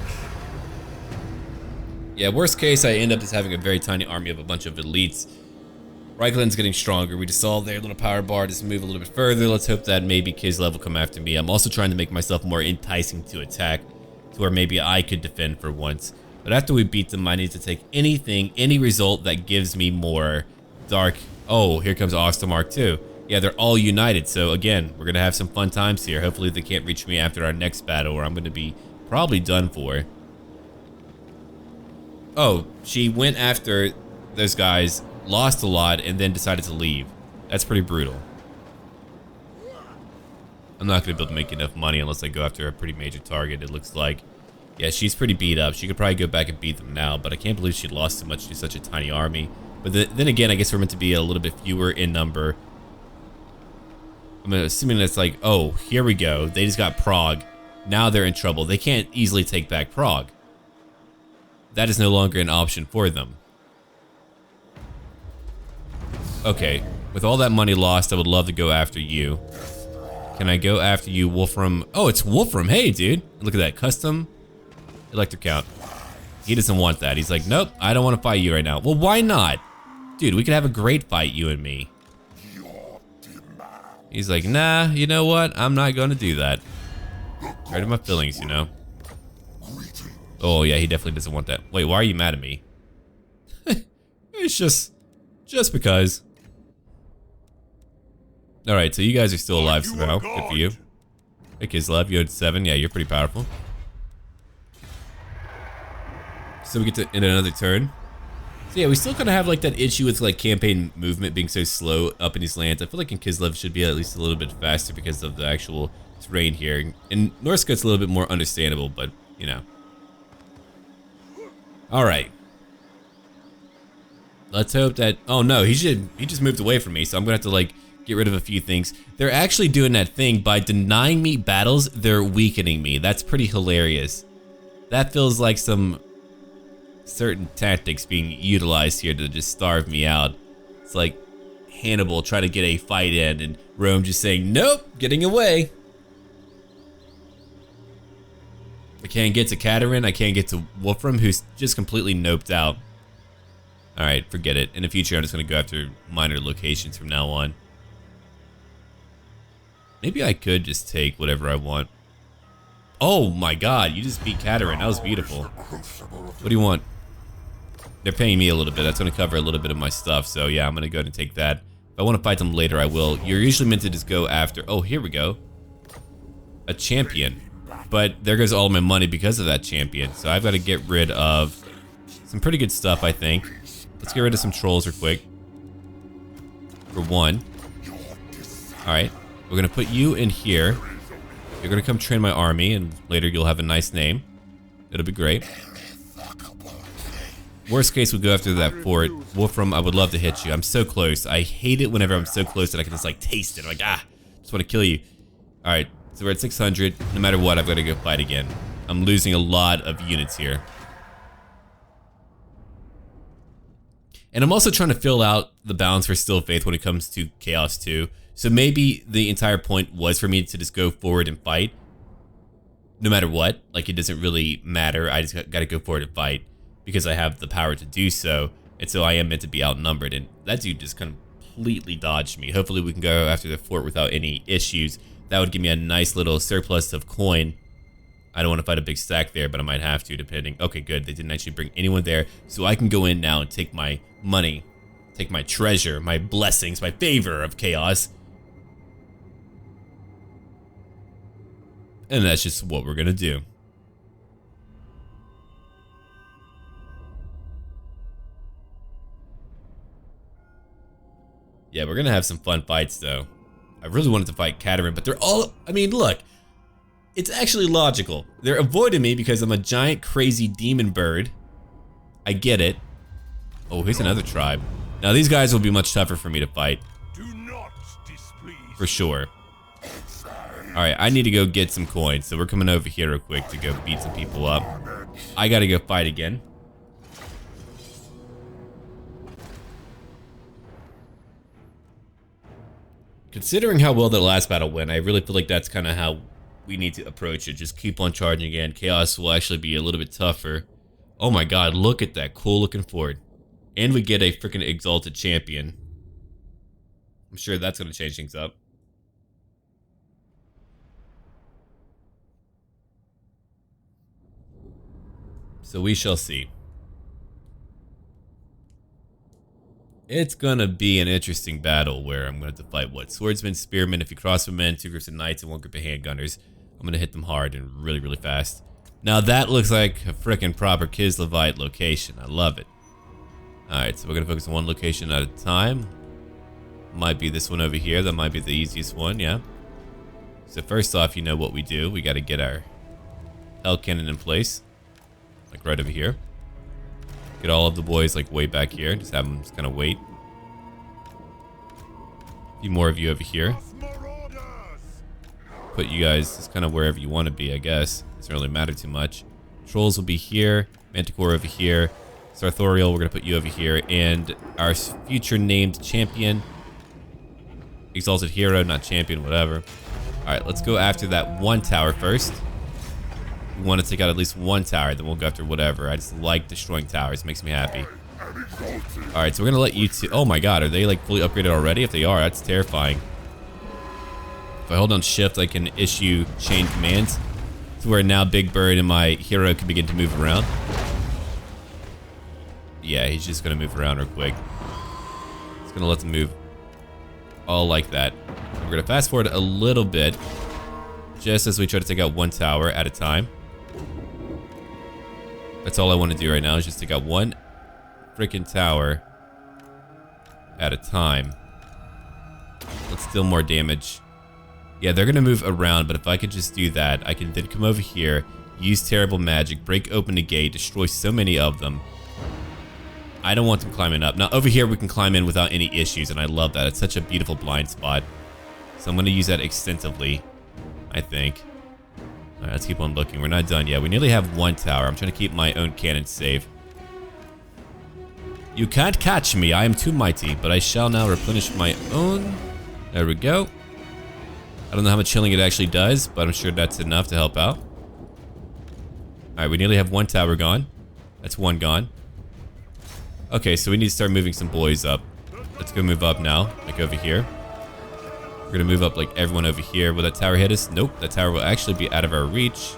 Yeah, worst case, I end up just having a very tiny army of a bunch of elites. Reikland's getting stronger. We just saw their little power bar just move a little bit further. Let's hope that maybe Kislev will come after me. I'm also trying to make myself more enticing to attack, to where maybe I could defend for once. But after we beat them, I need to take anything, any result that gives me more dark. Oh, here comes Ostrosky too. Yeah, they're all united. So again, we're going to have some fun times here. Hopefully they can't reach me after our next battle or I'm going to be probably done for. Oh, she went after those guys, lost a lot, and then decided to leave. That's pretty brutal. I'm not going to be able to make enough money unless I go after a pretty major target, it looks like. Yeah, she's pretty beat up. She could probably go back and beat them now, but I can't believe she lost so much to such a tiny army. But then again, I guess we're meant to be a little bit fewer in number. I'm assuming that's like, oh, here we go. They just got Prague. Now they're in trouble. They can't easily take back Prague. That is no longer an option for them. Okay, with all that money lost, I would love to go after you. Can I go after you, Wolfram? Oh, it's Wolfram. Hey, dude. Look at that. Custom electric count. He doesn't want that. He's like, nope, I don't want to fight you right now. Well, why not? Dude, we could have a great fight, you and me. He's like, nah, you know what? I'm not going to do that. Right in my feelings, you know. Oh, yeah, he definitely doesn't want that. Wait, why are you mad at me? It's just because. Alright, so you guys are still alive somehow. Good for you. Hey, Kislev, you had 7. Yeah, you're pretty powerful. So we get to end another turn. So yeah, we still kind of have like that issue with like campaign movement being so slow up in these lands. I feel like in Kislev should be at least a little bit faster because of the actual terrain here. In Norscan it's a little bit more understandable, but you know. Alright. Let's hope that, oh no, he just moved away from me, so I'm gonna have to like get rid of a few things. They're actually doing that thing by denying me battles, they're weakening me. That's pretty hilarious. That feels like some certain tactics being utilized here to just starve me out. It's like Hannibal trying to get a fight in and Rome just saying, nope, getting away. I can't get to Katerin, I can't get to Wolfram, who's just completely noped out. Alright, forget it. In the future, I'm just going to go after minor locations from now on. Maybe I could just take whatever I want. Oh my god, you just beat Katerin. That was beautiful. What do you want? They're paying me a little bit. That's going to cover a little bit of my stuff. So yeah, I'm going to go ahead and take that. If I want to fight them later, I will. You're usually meant to just go after... Oh, here we go. A champion. But there goes all my money because of that champion. So I've got to get rid of some pretty good stuff, I think. Let's get rid of some trolls real quick. For one. Alright. We're going to put you in here. You're going to come train my army, and later you'll have a nice name. It'll be great. Worst case, we'll go after that fort. Wolfram, I would love to hit you. I'm so close. I hate it whenever I'm so close that I can just like taste it. I'm like, just want to kill you. Alright, so we're at 600. No matter what, I've got to go fight again. I'm losing a lot of units here. And I'm also trying to fill out the balance for Steel Faith when it comes to Chaos 2. So maybe the entire point was for me to just go forward and fight. No matter what. Like, it doesn't really matter. I just got to go forward and fight. Because I have the power to do so. And so I am meant to be outnumbered. And that dude just completely dodged me. Hopefully we can go after the fort without any issues. That would give me a nice little surplus of coin. I don't want to fight a big stack there, but I might have to depending. Okay, good. They didn't actually bring anyone there. So I can go in now and take my money. Take my treasure, my blessings, my favor of chaos. And that's just what we're going to do. Yeah, we're going to have some fun fights, though. I really wanted to fight Katerin, but they're all... I mean, look. It's actually logical. They're avoiding me because I'm a giant, crazy demon bird. I get it. Oh, here's another tribe. Now, these guys will be much tougher for me to fight. Do not displease. For sure. Alright, I need to go get some coins, so we're coming over here real quick to go beat some people up. I gotta go fight again. Considering how well that last battle went, I really feel like that's kind of how we need to approach it. Just keep on charging again. Chaos will actually be a little bit tougher. Oh my god, look at that cool looking fort. And we get a freaking exalted champion. I'm sure that's going to change things up. So we shall see. It's gonna be an interesting battle where I'm gonna have to fight what? Swordsmen, spearmen, if you cross them in, 2 groups of knights and 1 group of handgunners. I'm gonna hit them hard and really, really fast. Now that looks like a frickin' proper Kislevite location. I love it. Alright, so we're gonna focus on one location at a time. Might be this one over here. That might be the easiest one, yeah. So first off, you know what we do. We gotta get our hell cannon in place. Like right over here. Get all of the boys like way back here. Just have them just kind of wait. A few more of you over here. Put you guys just kind of wherever you want to be, I guess. Doesn't really matter too much. Trolls will be here. Manticore over here. Sarthorael, we're going to put you over here. And our future named champion. Exalted hero, not champion, whatever. Alright, let's go after that one tower first. We want to take out at least one tower, then we'll go after whatever. I just like destroying towers. It makes me happy. Alright, so we're going to let you two... Oh my god, are they like fully upgraded already? If they are, that's terrifying. If I hold down shift, I can issue chain commands. To where now Big Bird and my hero can begin to move around. Yeah, he's just going to move around real quick. It's going to let them move all like that. We're going to fast forward a little bit. Just as we try to take out one tower at a time. That's all I want to do right now is just take out one freaking tower at a time. Let's deal more damage. Yeah, they're going to move around, but if I could just do that, I can then come over here, use terrible magic, break open the gate, destroy so many of them. I don't want them climbing up. Now, over here, we can climb in without any issues, and I love that. It's such a beautiful blind spot. So I'm going to use that extensively, I think. All right, let's keep on looking. We're not done yet. We nearly have one tower. I'm trying to keep my own cannon safe. You can't catch me. I am too mighty, but I shall now replenish my own. There we go. I don't know how much healing it actually does, but I'm sure that's enough to help out. All right, we nearly have one tower gone. That's one gone. Okay, so we need to start moving some boys up. Let's go move up now, like over here. We're gonna move up like everyone over here. Will that tower hit us? Nope, that tower will actually be out of our reach.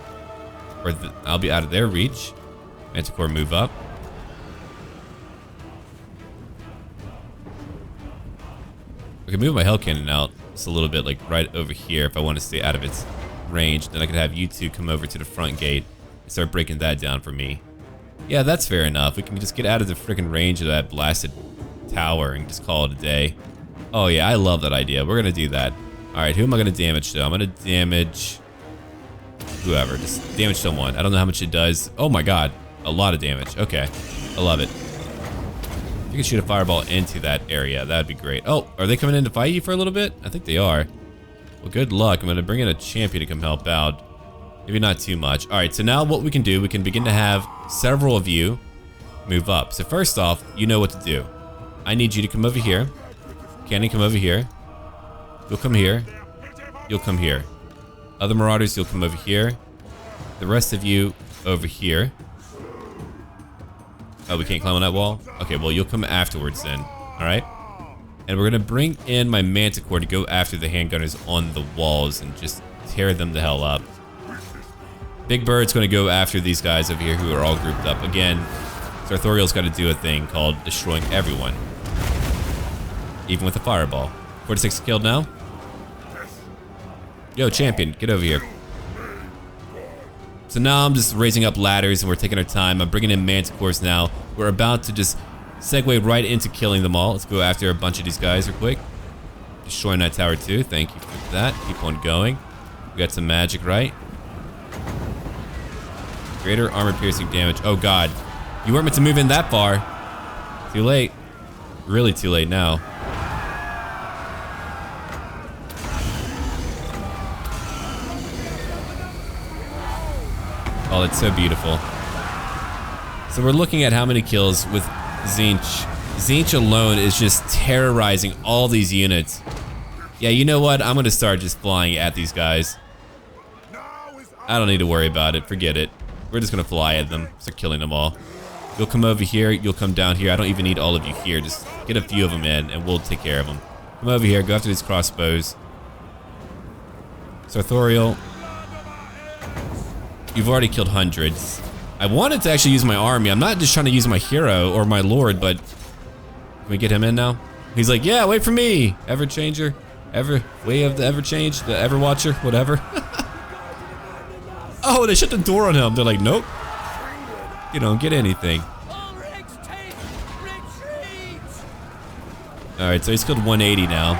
Or I'll be out of their reach. Manticore, move up. I can move my Hell Cannon out just a little bit, like right over here if I want to stay out of its range. Then I could have you two come over to the front gate and start breaking that down for me. Yeah, that's fair enough. We can just get out of the freaking range of that blasted tower and just call it a day. Oh yeah, I love that idea. We're gonna do that. Alright, who am I gonna damage though? I'm gonna damage whoever. Just damage someone. I don't know how much it does. Oh my god. A lot of damage. Okay. I love it. If you can shoot a fireball into that area, that'd be great. Oh, are they coming in to fight you for a little bit? I think they are. Well, good luck. I'm gonna bring in a champion to come help out. Maybe not too much. Alright, so now what we can do, we can begin to have several of you move up. So first off, you know what to do. I need you to come over here. Cannon, come over here. You'll come here. You'll come here. Other marauders, you'll come over here. The rest of you over here. Oh, we can't climb on that wall? Okay, well, you'll come afterwards then. Alright? And we're gonna bring in my Manticore to go after the handgunners on the walls and just tear them the hell up. Big Bird's gonna go after these guys over here who are all grouped up. Again, Sarthorael's gotta do a thing called destroying everyone. Even with a fireball. 46 killed now. Yo, champion, get over here. So now I'm just raising up ladders and we're taking our time. I'm bringing in Manticores now. We're about to just segue right into killing them all. Let's go after a bunch of these guys real quick. Destroying that tower too. Thank you for that. Keep on going. We got some magic, right? Greater armor piercing damage. Oh god. You weren't meant to move in that far. Too late. Really too late now. Oh, that's so beautiful. So we're looking at how many kills with TZEENTCH. TZEENTCH alone is just terrorizing all these units. Yeah, you know what? I'm gonna start just flying at these guys. I don't need to worry about it. Forget it. We're just gonna fly at them. Start killing them all. You'll come over here. You'll come down here. I don't even need all of you here. Just get a few of them in and we'll take care of them. Come over here. Go after these crossbows. Sarthorael. You've already killed hundreds. I wanted to actually use my army. I'm not just trying to use my hero or my lord, but can we get him in now? He's like, yeah, wait for me. Ever-changer. Way of the Ever-change. The Ever-watcher. Whatever. Oh, they shut the door on him. They're like, nope. You don't get anything. Alright, so he's killed 180 now.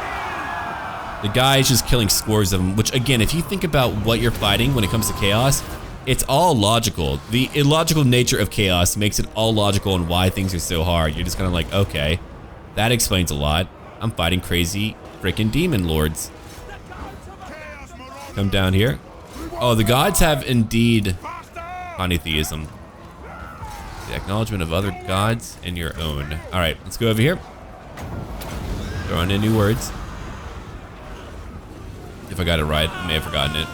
The guy is just killing scores of them, which again, if you think about what you're fighting when it comes to chaos, it's all logical. The illogical nature of chaos makes it all logical and why things are so hard. You're just kind of like, okay, that explains a lot. I'm fighting crazy freaking demon lords. Come down here. Oh, the gods have indeed polytheism. The acknowledgement of other gods and your own. All right, let's go over here. Throwing in new words. If I got it right, I may have forgotten it.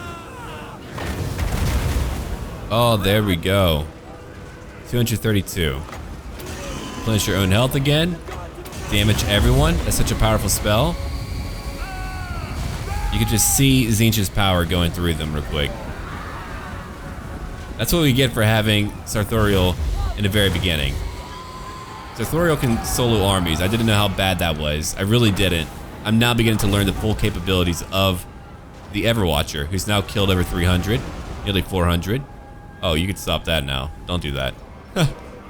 Oh, there we go. 232. Replenish your own health again. Damage everyone. That's such a powerful spell. You can just see TZEENTCH's power going through them real quick. That's what we get for having Sarthorael in the very beginning. Sarthorael can solo armies. I didn't know how bad that was. I really didn't. I'm now beginning to learn the full capabilities of the Ever-watcher, who's now killed over 300, nearly 400. Oh, you can stop that now. Don't do that.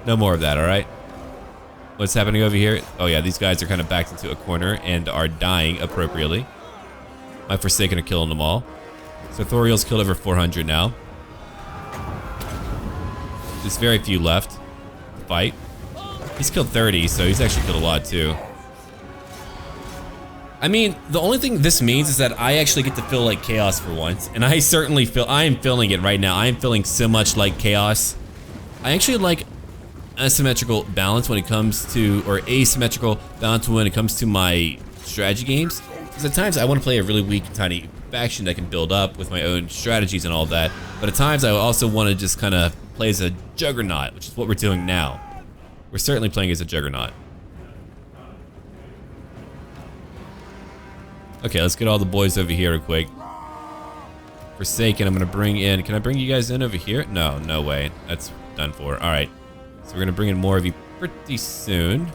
No more of that, alright? What's happening over here? Oh yeah, these guys are kind of backed into a corner and are dying appropriately. My Forsaken are killing them all. Sarthorael's killed over 400 now. There's very few left to fight. He's killed 30, so he's actually killed a lot too. I mean, the only thing this means is that I actually get to feel like chaos for once. And I certainly feel, I am feeling it right now. I am feeling so much like chaos. I actually like asymmetrical balance when it comes to, or asymmetrical balance when it comes to my strategy games. Because at times I want to play a really weak, tiny faction that can build up with my own strategies and all that. But at times I also want to just kind of play as a juggernaut, which is what we're doing now. We're certainly playing as a Juggernaut. Okay, let's get all the boys over here real quick. Forsaken, I'm gonna bring in... Can I bring you guys in over here? No, no way. That's done for. Alright. So we're gonna bring in more of you pretty soon.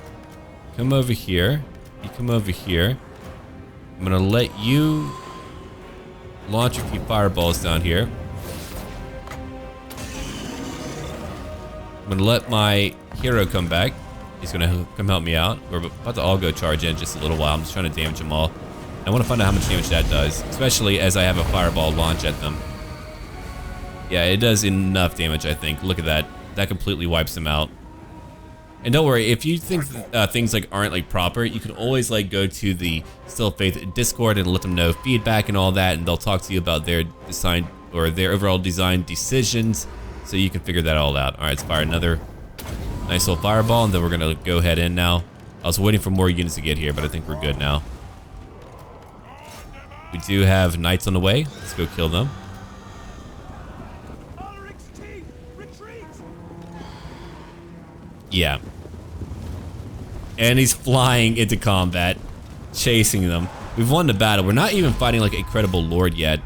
Come over here. You come over here. I'm gonna let you launch a few fireballs down here. I'm gonna let my hero come back. He's gonna come help me out. We're about to all go charge in just a little while. I'm just trying to damage them all. I want to find out how much damage that does, especially as I have a fireball launch at them. Yeah, it does enough damage, I think. Look at that. That completely wipes them out. And don't worry, if you think things like aren't like proper, you can always like go to the Steel Faith Discord and let them know feedback and all that, and they'll talk to you about their design or their overall design decisions, so you can figure that all out. All right, let's fire another nice little fireball, and then we're gonna go head in now. I was waiting for more units to get here, but I think we're good now. We do have knights on the way. Let's go kill them. Yeah. And he's flying into combat, chasing them. We've won the battle. We're not even fighting like a credible lord yet.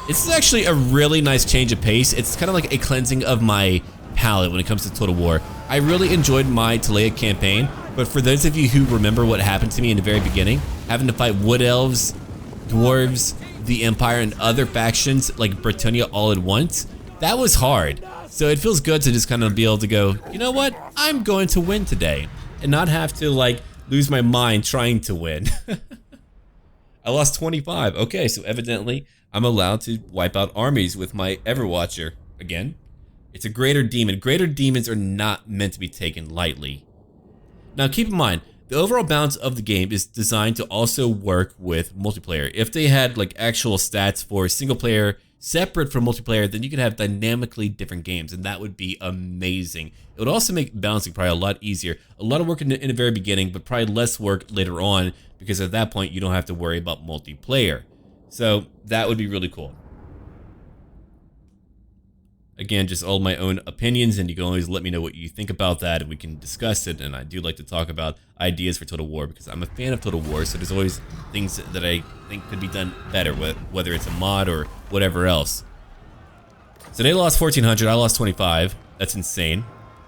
This is actually a really nice change of pace. It's kind of like a cleansing of my palate when it comes to Total War. I really enjoyed my Talea campaign, but for those of you who remember what happened to me in the very beginning, having to fight wood elves, dwarves, the Empire, and other factions like Britannia all at once, that was hard. So it feels good to just kind of be able to go, you know what, I'm going to win today, and not have to like lose my mind trying to win. I lost 25. Okay, so evidently I'm allowed to wipe out armies with my Ever-watcher again. It's a greater demon. Greater demons are not meant to be taken lightly. Now keep in mind, the overall balance of the game is designed to also work with multiplayer. If they had like actual stats for single player separate from multiplayer, then you could have dynamically different games, and that would be amazing. It would also make balancing probably a lot easier. A lot of work in the very beginning, but probably less work later on, because at that point you don't have to worry about multiplayer. So that would be really cool. Again, just all my own opinions, and you can always let me know what you think about that, and we can discuss it. And I do like to talk about ideas for Total War, because I'm a fan of Total War, so there's always things that I think could be done better, whether it's a mod or whatever else. So they lost 1,400, I lost 25. That's insane.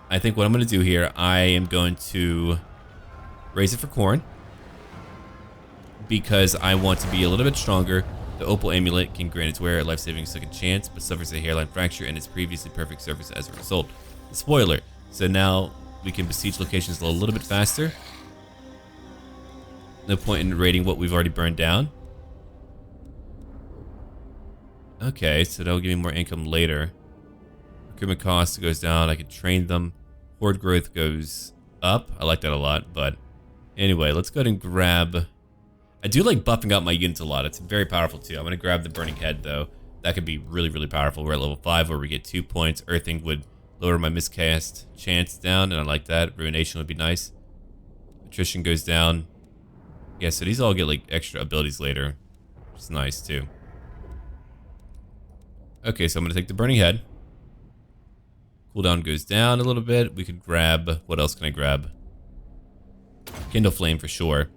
I think what I'm going to do here, I am going to raise it for corn, because I want to be a little bit stronger. The Opal Amulet can grant its wearer a life-saving second chance, but suffers a hairline fracture in its previously perfect surface as a result. Spoiler. So now we can besiege locations a little bit faster. No point in raiding what we've already burned down. Okay, so that'll give me more income later. Recruitment cost goes down. I can train them. Horde growth goes up. I like that a lot, but anyway, let's go ahead and grab... I do like buffing up my units a lot. It's very powerful too. I'm going to grab the Burning Head though. That could be really, really powerful. We're at level 5 where we get 2 points. Earthing would lower my miscast chance down, and I like that. Ruination would be nice. Attrition goes down. Yeah, so these all get like extra abilities later, which is nice too. Okay, so I'm going to take the Burning Head. Cooldown goes down a little bit. We could grab... What else can I grab? Kindle Flame for sure.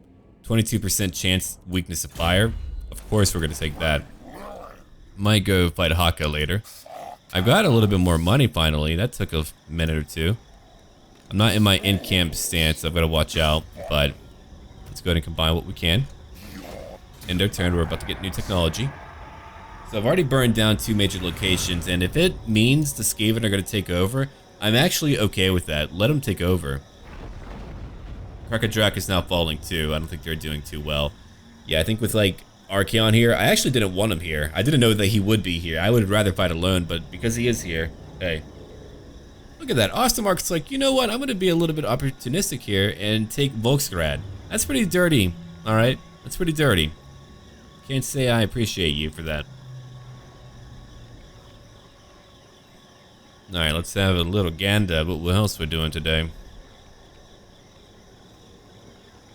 22% chance weakness of fire. Of course we're going to take that. Might go fight Haka later. I've got a little bit more money finally. That took a minute or two. I'm not in my in-camp stance, so I've got to watch out. But let's go ahead and combine what we can. End our turn. We're about to get new technology. So I've already burned down 2 major locations, and if it means the Skaven are going to take over, I'm actually okay with that. Let them take over. Krakadrak is now falling too. I don't think they're doing too well. Yeah, I think with like Archaon here, I actually didn't want him here. I didn't know that he would be here. I would rather fight alone, but because he is here, hey. Look at that. Ostermark's like, you know what? I'm going to be a little bit opportunistic here and take Volksgrad. That's pretty dirty. All right, that's pretty dirty. Can't say I appreciate you for that. All right, let's have a little Ganda, but what else we're doing today?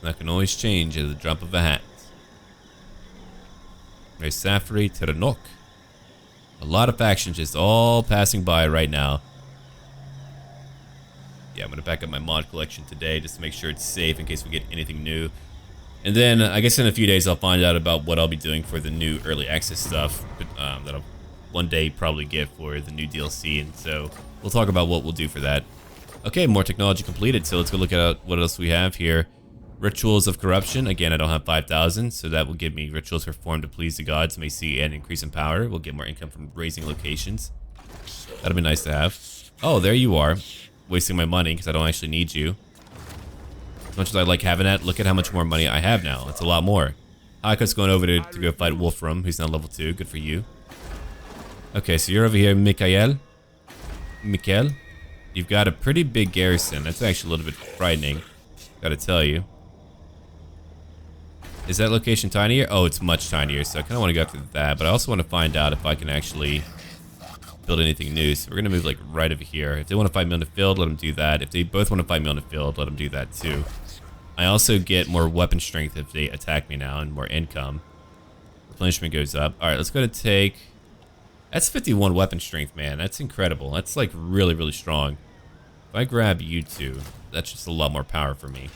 That can always change at the drop of a hat. There's Safri Terenok. A lot of factions just all passing by right now. Yeah, I'm gonna back up my mod collection today just to make sure it's safe in case we get anything new. And then I guess in a few days I'll find out about what I'll be doing for the new early access stuff that I'll one day probably get for the new DLC. And so we'll talk about what we'll do for that. Okay, more technology completed. So let's go look at what else we have here. Rituals of corruption. Again, I don't have 5,000, so that will give me rituals performed to please the gods. May see an increase in power. We'll get more income from raising locations. That'll be nice to have. Oh, there you are. Wasting my money because I don't actually need you. As much as I like having that, look at how much more money I have now. It's a lot more. Hako's going over to go fight Wolfram, who's now level 2. Good for you. Okay, so you're over here, Mikael. You've got a pretty big garrison. That's actually a little bit frightening, gotta tell you. Is that location tinier? Oh, it's much tinier, so I kind of want to go after that, but I also want to find out if I can actually build anything new. So we're gonna move like right over here. If they want to fight me on the field, let them do that. If they both want to fight me on the field, let them do that too. I also get more weapon strength if they attack me now and more income. Replenishment goes up. All right, let's go to take. That's 51 weapon strength, man. That's incredible. That's like really, really strong. If I grab you two, that's just a lot more power for me.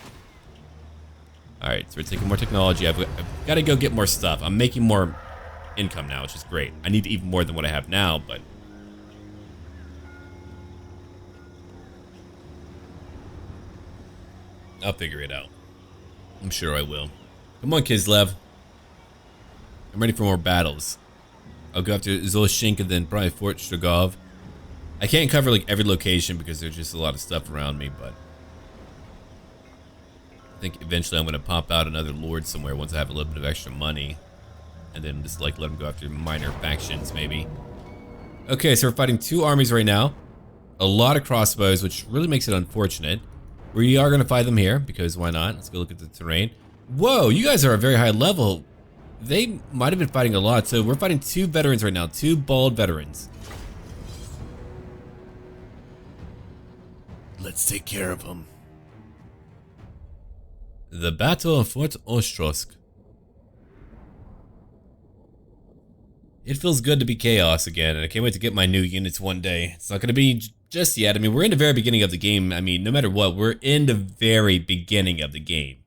All right, so we're taking more technology. I've got to go get more stuff. I'm making more income now, which is great. I need even more than what I have now, but I'll figure it out. I'm sure I will. Come on, Kislev. I'm ready for more battles. I'll go after Zoloshink and then probably Fort Strogov. I can't cover like every location because there's just a lot of stuff around me, but I think eventually I'm going to pop out another lord somewhere once I have a little bit of extra money. And then just like let them go after minor factions maybe. Okay, so we're fighting 2 armies right now. A lot of crossbows, which really makes it unfortunate. We are going to fight them here because why not? Let's go look at the terrain. Whoa, you guys are a very high level. They might have been fighting a lot. So we're fighting 2 veterans right now. 2 bald veterans. Let's take care of them. The Battle of Fort Ostrosky. It feels good to be chaos again, and I can't wait to get my new units one day. It's not going to be just yet. I mean, we're in the very beginning of the game. I mean, no matter what, we're in the very beginning of the game.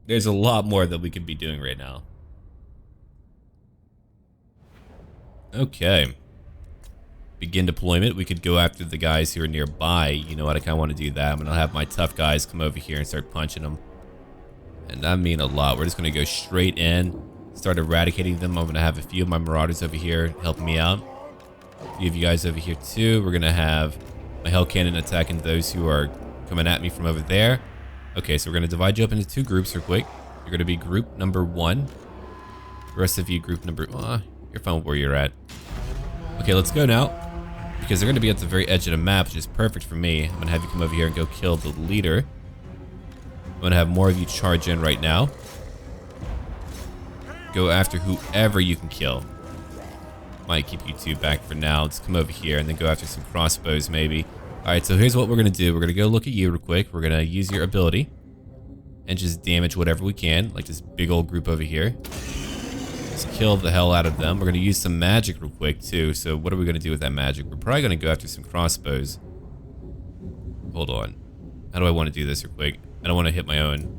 There's a lot more that we could be doing right now. Okay. Begin deployment. We could go after the guys who are nearby. You know what? I kind of want to do that. I'm going to have my tough guys come over here and start punching them. And that means a lot. We're just going to go straight in. Start eradicating them. I'm going to have a few of my marauders over here helping me out. A few of you guys over here too. We're going to have my hell cannon attacking those who are coming at me from over there. Okay, so we're going to divide you up into 2 groups real quick. You're going to be group number 1. The rest of you group number... you're fine with where you're at. Okay, let's go now. Because they're going to be at the very edge of the map, which is perfect for me. I'm going to have you come over here and go kill the leader. I'm going to have more of you charge in right now. Go after whoever you can kill. Might keep you 2 back for now. Let's come over here and then go after some crossbows maybe. Alright, so here's what we're going to do. We're going to go look at you real quick. We're going to use your ability and just damage whatever we can. Like this big old group over here. Let's kill the hell out of them. We're going to use some magic real quick too. So what are we going to do with that magic? We're probably going to go after some crossbows. Hold on. How do I want to do this real quick? I don't want to hit my own.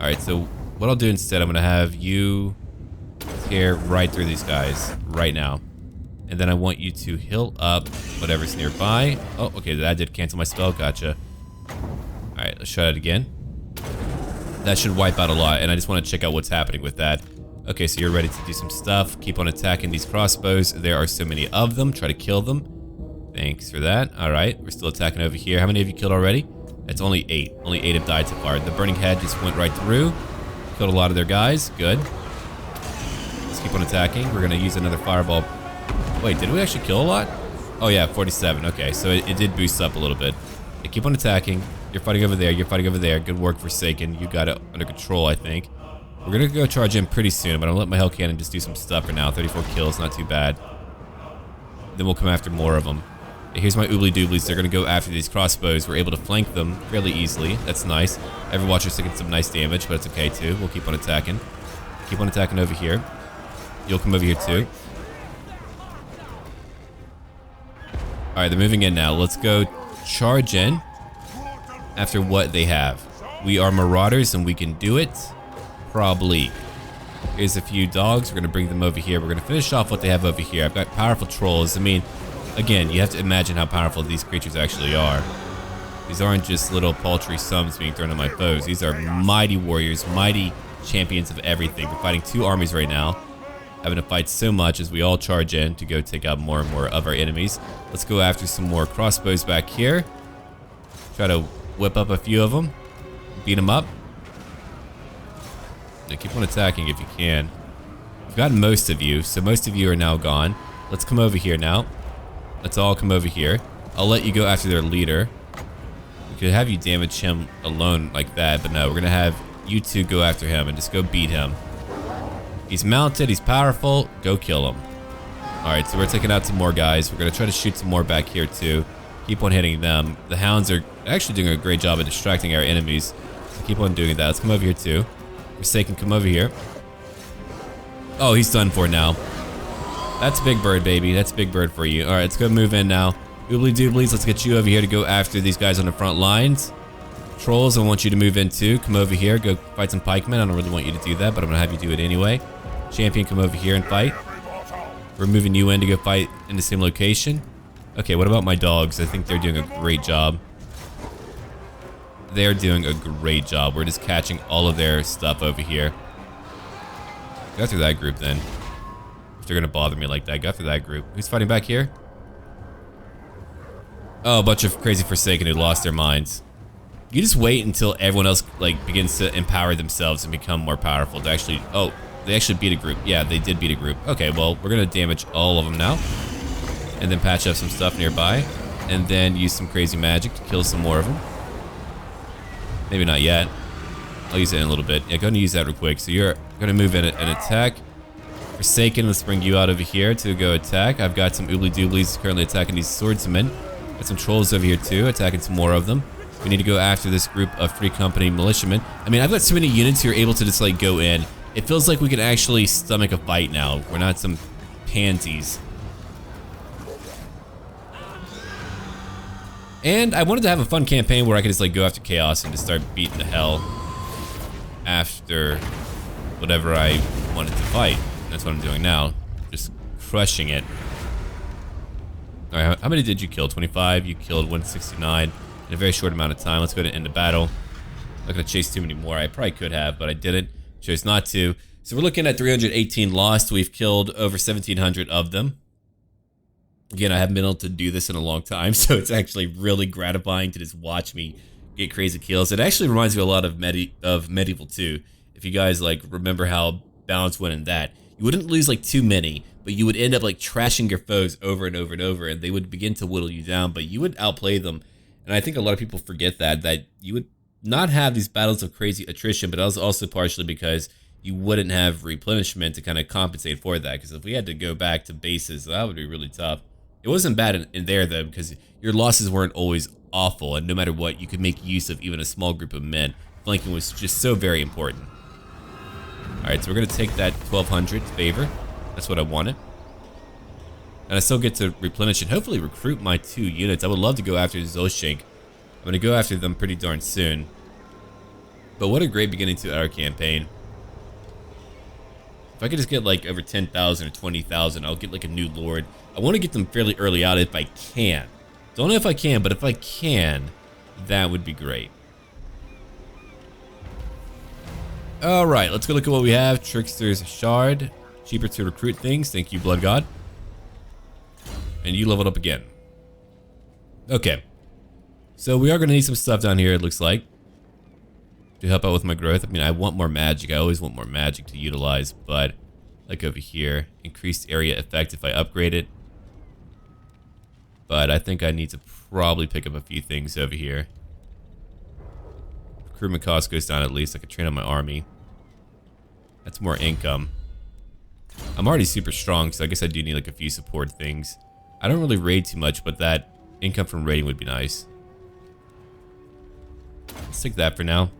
Alright, so what I'll do instead, I'm going to have you tear right through these guys right now. And then I want you to heal up whatever's nearby. Oh, okay, that did cancel my spell. Gotcha. Alright, let's try it again. That should wipe out a lot, and I just want to check out what's happening with that. Okay, so you're ready to do some stuff. Keep on attacking these crossbows. There are so many of them. Try to kill them. Thanks for that. Alright, we're still attacking over here. How many have you killed already? It's only 8. Only 8 have died so far. The burning head just went right through. Killed a lot of their guys. Good. Let's keep on attacking. We're going to use another fireball. Wait, did we actually kill a lot? Oh yeah, 47. Okay, so it did boost up a little bit. Yeah, keep on attacking. You're fighting over there. You're fighting over there. Good work, Forsaken. You got it under control, I think. We're going to go charge in pretty soon, but I'm going to let my hell cannon just do some stuff for now. 34 kills, not too bad. Then we'll come after more of them. Here's my oobly dooblies. They're going to go after these crossbows. We're able to flank them fairly easily. That's nice. Ever-watcher's taking some nice damage, but it's okay too. We'll keep on attacking. Keep on attacking over here. You'll come over here too. Alright, they're moving in now. Let's go charge in after what they have. We are marauders and we can do it. Probably. Here's a few dogs. We're going to bring them over here. We're going to finish off what they have over here. I've got powerful trolls. I mean, again, you have to imagine how powerful these creatures actually are. These aren't just little paltry sums being thrown at my foes. These are mighty warriors, mighty champions of everything. We're fighting 2 armies right now. Having to fight so much as we all charge in to go take out more and more of our enemies. Let's go after some more crossbows back here. Try to whip up a few of them. Beat them up. Now keep on attacking if you can. I've got most of you, so most of you are now gone. Let's come over here now. Let's all come over here. I'll let you go after their leader. We could have you damage him alone like that, but no, we're gonna have you two go after him and just go beat him. He's mounted, he's powerful, go kill him. Alright, so we're taking out some more guys. We're gonna try to shoot some more back here too. Keep on hitting them. The hounds are actually doing a great job of distracting our enemies. So keep on doing that. Let's come over here too. Forsaken, come over here. Oh, he's done for now. That's Big Bird, baby. That's Big Bird for you. Alright, let's go move in now. Oobly dooblies, let's get you over here to go after these guys on the front lines. Trolls, I want you to move in too. Come over here, go fight some pikemen. I don't really want you to do that, but I'm gonna have you do it anyway. Champion, come over here and fight. We're moving you in to go fight in the same location. Okay, what about my dogs? I think they're doing a great job. They're doing a great job. We're just catching all of their stuff over here. Go after that group then. If they're gonna bother me like that, go after that group. Who's fighting back here? Oh, a bunch of crazy Forsaken who lost their minds. You just wait until everyone else like begins to empower themselves and become more powerful to actually... Oh, they actually beat a group. Yeah, they did beat a group. Okay, well, we're gonna damage all of them now. And then patch up some stuff nearby. And then use some crazy magic to kill some more of them. Maybe not yet. I'll use it in a little bit. Yeah, go ahead and use that real quick. So you're gonna move in and attack. Forsaken, let's bring you out over here to go attack. I've got some oobly dooblies currently attacking these swordsmen. Got some trolls over here too, attacking some more of them. We need to go after this group of Free Company militiamen. I mean, I've got so many units who are able to just like go in. It feels like we can actually stomach a fight now. We're not some pansies. And I wanted to have a fun campaign where I could just like go after chaos and just start beating the hell after whatever I wanted to fight. That's what I'm doing now. Just crushing it. Alright, how many did you kill? 25? You killed 169 in a very short amount of time. Let's go to end the battle. Not gonna chase too many more. I probably could have, but I didn't. Chose not to. So we're looking at 318 lost. We've killed over 1,700 of them. Again, I haven't been able to do this in a long time, so it's actually really gratifying to just watch me get crazy kills. It actually reminds me a lot of Medieval 2. If you guys like remember how balance went in that, you wouldn't lose like too many, but you would end up like trashing your foes over and over and over, and they would begin to whittle you down, but you would outplay them. And I think a lot of people forget that you would not have these battles of crazy attrition, but that was also partially because you wouldn't have replenishment to kind of compensate for that. Because if we had to go back to bases, that would be really tough. It wasn't bad in there though, because your losses weren't always awful, and no matter what, you could make use of even a small group of men. Flanking was just so very important. Alright, so we're going to take that 1,200 favor. That's what I wanted. And I still get to replenish and hopefully recruit my 2 units. I would love to go after Zolshank. I'm going to go after them pretty darn soon. But what a great beginning to our campaign. If I could just get like over 10,000 or 20,000, I'll get like a new lord. I want to get them fairly early out if I can. Don't know if I can, but if I can, that would be great. Alright, let's go look at what we have. Trickster's Shard. Cheaper to recruit things. Thank you, Blood God. And you leveled up again. Okay. So we are going to need some stuff down here, it looks like, to help out with my growth. I mean, I want more magic. I always want more magic to utilize, but like over here, increased area effect if I upgrade it. But I think I need to probably pick up a few things over here. Recruitment cost goes down at least. I could train on my army. That's more income. I'm already super strong, so I guess I do need like a few support things. I don't really raid too much, but that income from raiding would be nice. Let's take that for now,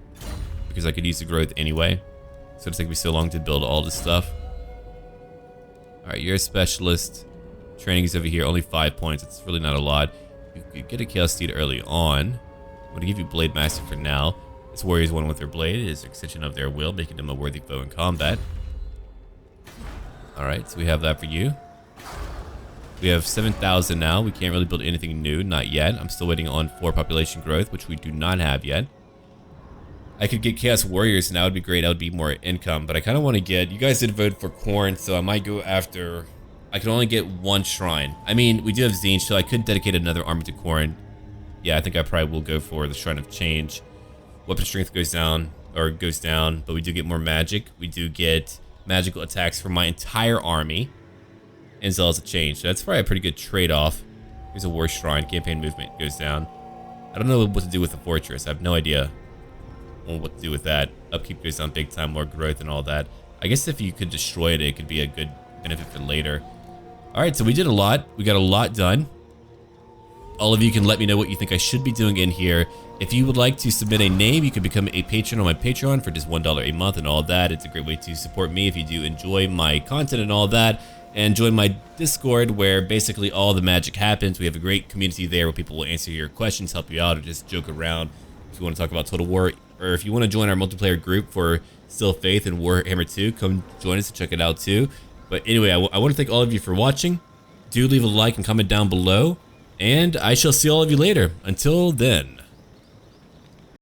because I could use the growth anyway. So it's taking me so long to build all this stuff. Alright, you're a specialist. Training is over here, only 5 points. It's really not a lot. You could get a Chaos Steed early on. I'm going to give you Blade Master for now. This warrior's one with their blade. It is an extension of their will, making them a worthy foe in combat. Alright, so we have that for you. We have 7,000 now. We can't really build anything new, not yet. I'm still waiting on 4 population growth, which we do not have yet. I could get Chaos Warriors, and that would be great. That would be more income, but I kind of want to get... You guys did vote for Corn, so I might go after... I can only get 1 shrine. I mean, we do have Tzeentch, so I could dedicate another army to Corn. Yeah, I think I probably will go for the Shrine of Change. Weapon strength goes down, but we do get more magic. We do get magical attacks for my entire army, as well as a change. So that's probably a pretty good trade-off. Here's a War Shrine. Campaign movement goes down. I don't know what to do with the fortress. I have no idea what to do with that. Upkeep goes down big time, more growth and all that. I guess if you could destroy it, it could be a good benefit for later. Alright, so we did a lot. We got a lot done. All of you can let me know what you think I should be doing in here. If you would like to submit a name, you can become a patron on my Patreon for just $1 a month and all that. It's a great way to support me if you do enjoy my content and all that. And join my Discord, where basically all the magic happens. We have a great community there where people will answer your questions, help you out, or just joke around. If you want to talk about Total War, or if you want to join our multiplayer group for Steel Faith and Warhammer 2, come join us and check it out too. But anyway, I want to thank all of you for watching. Do leave a like and comment down below, and I shall see all of you later. Until then.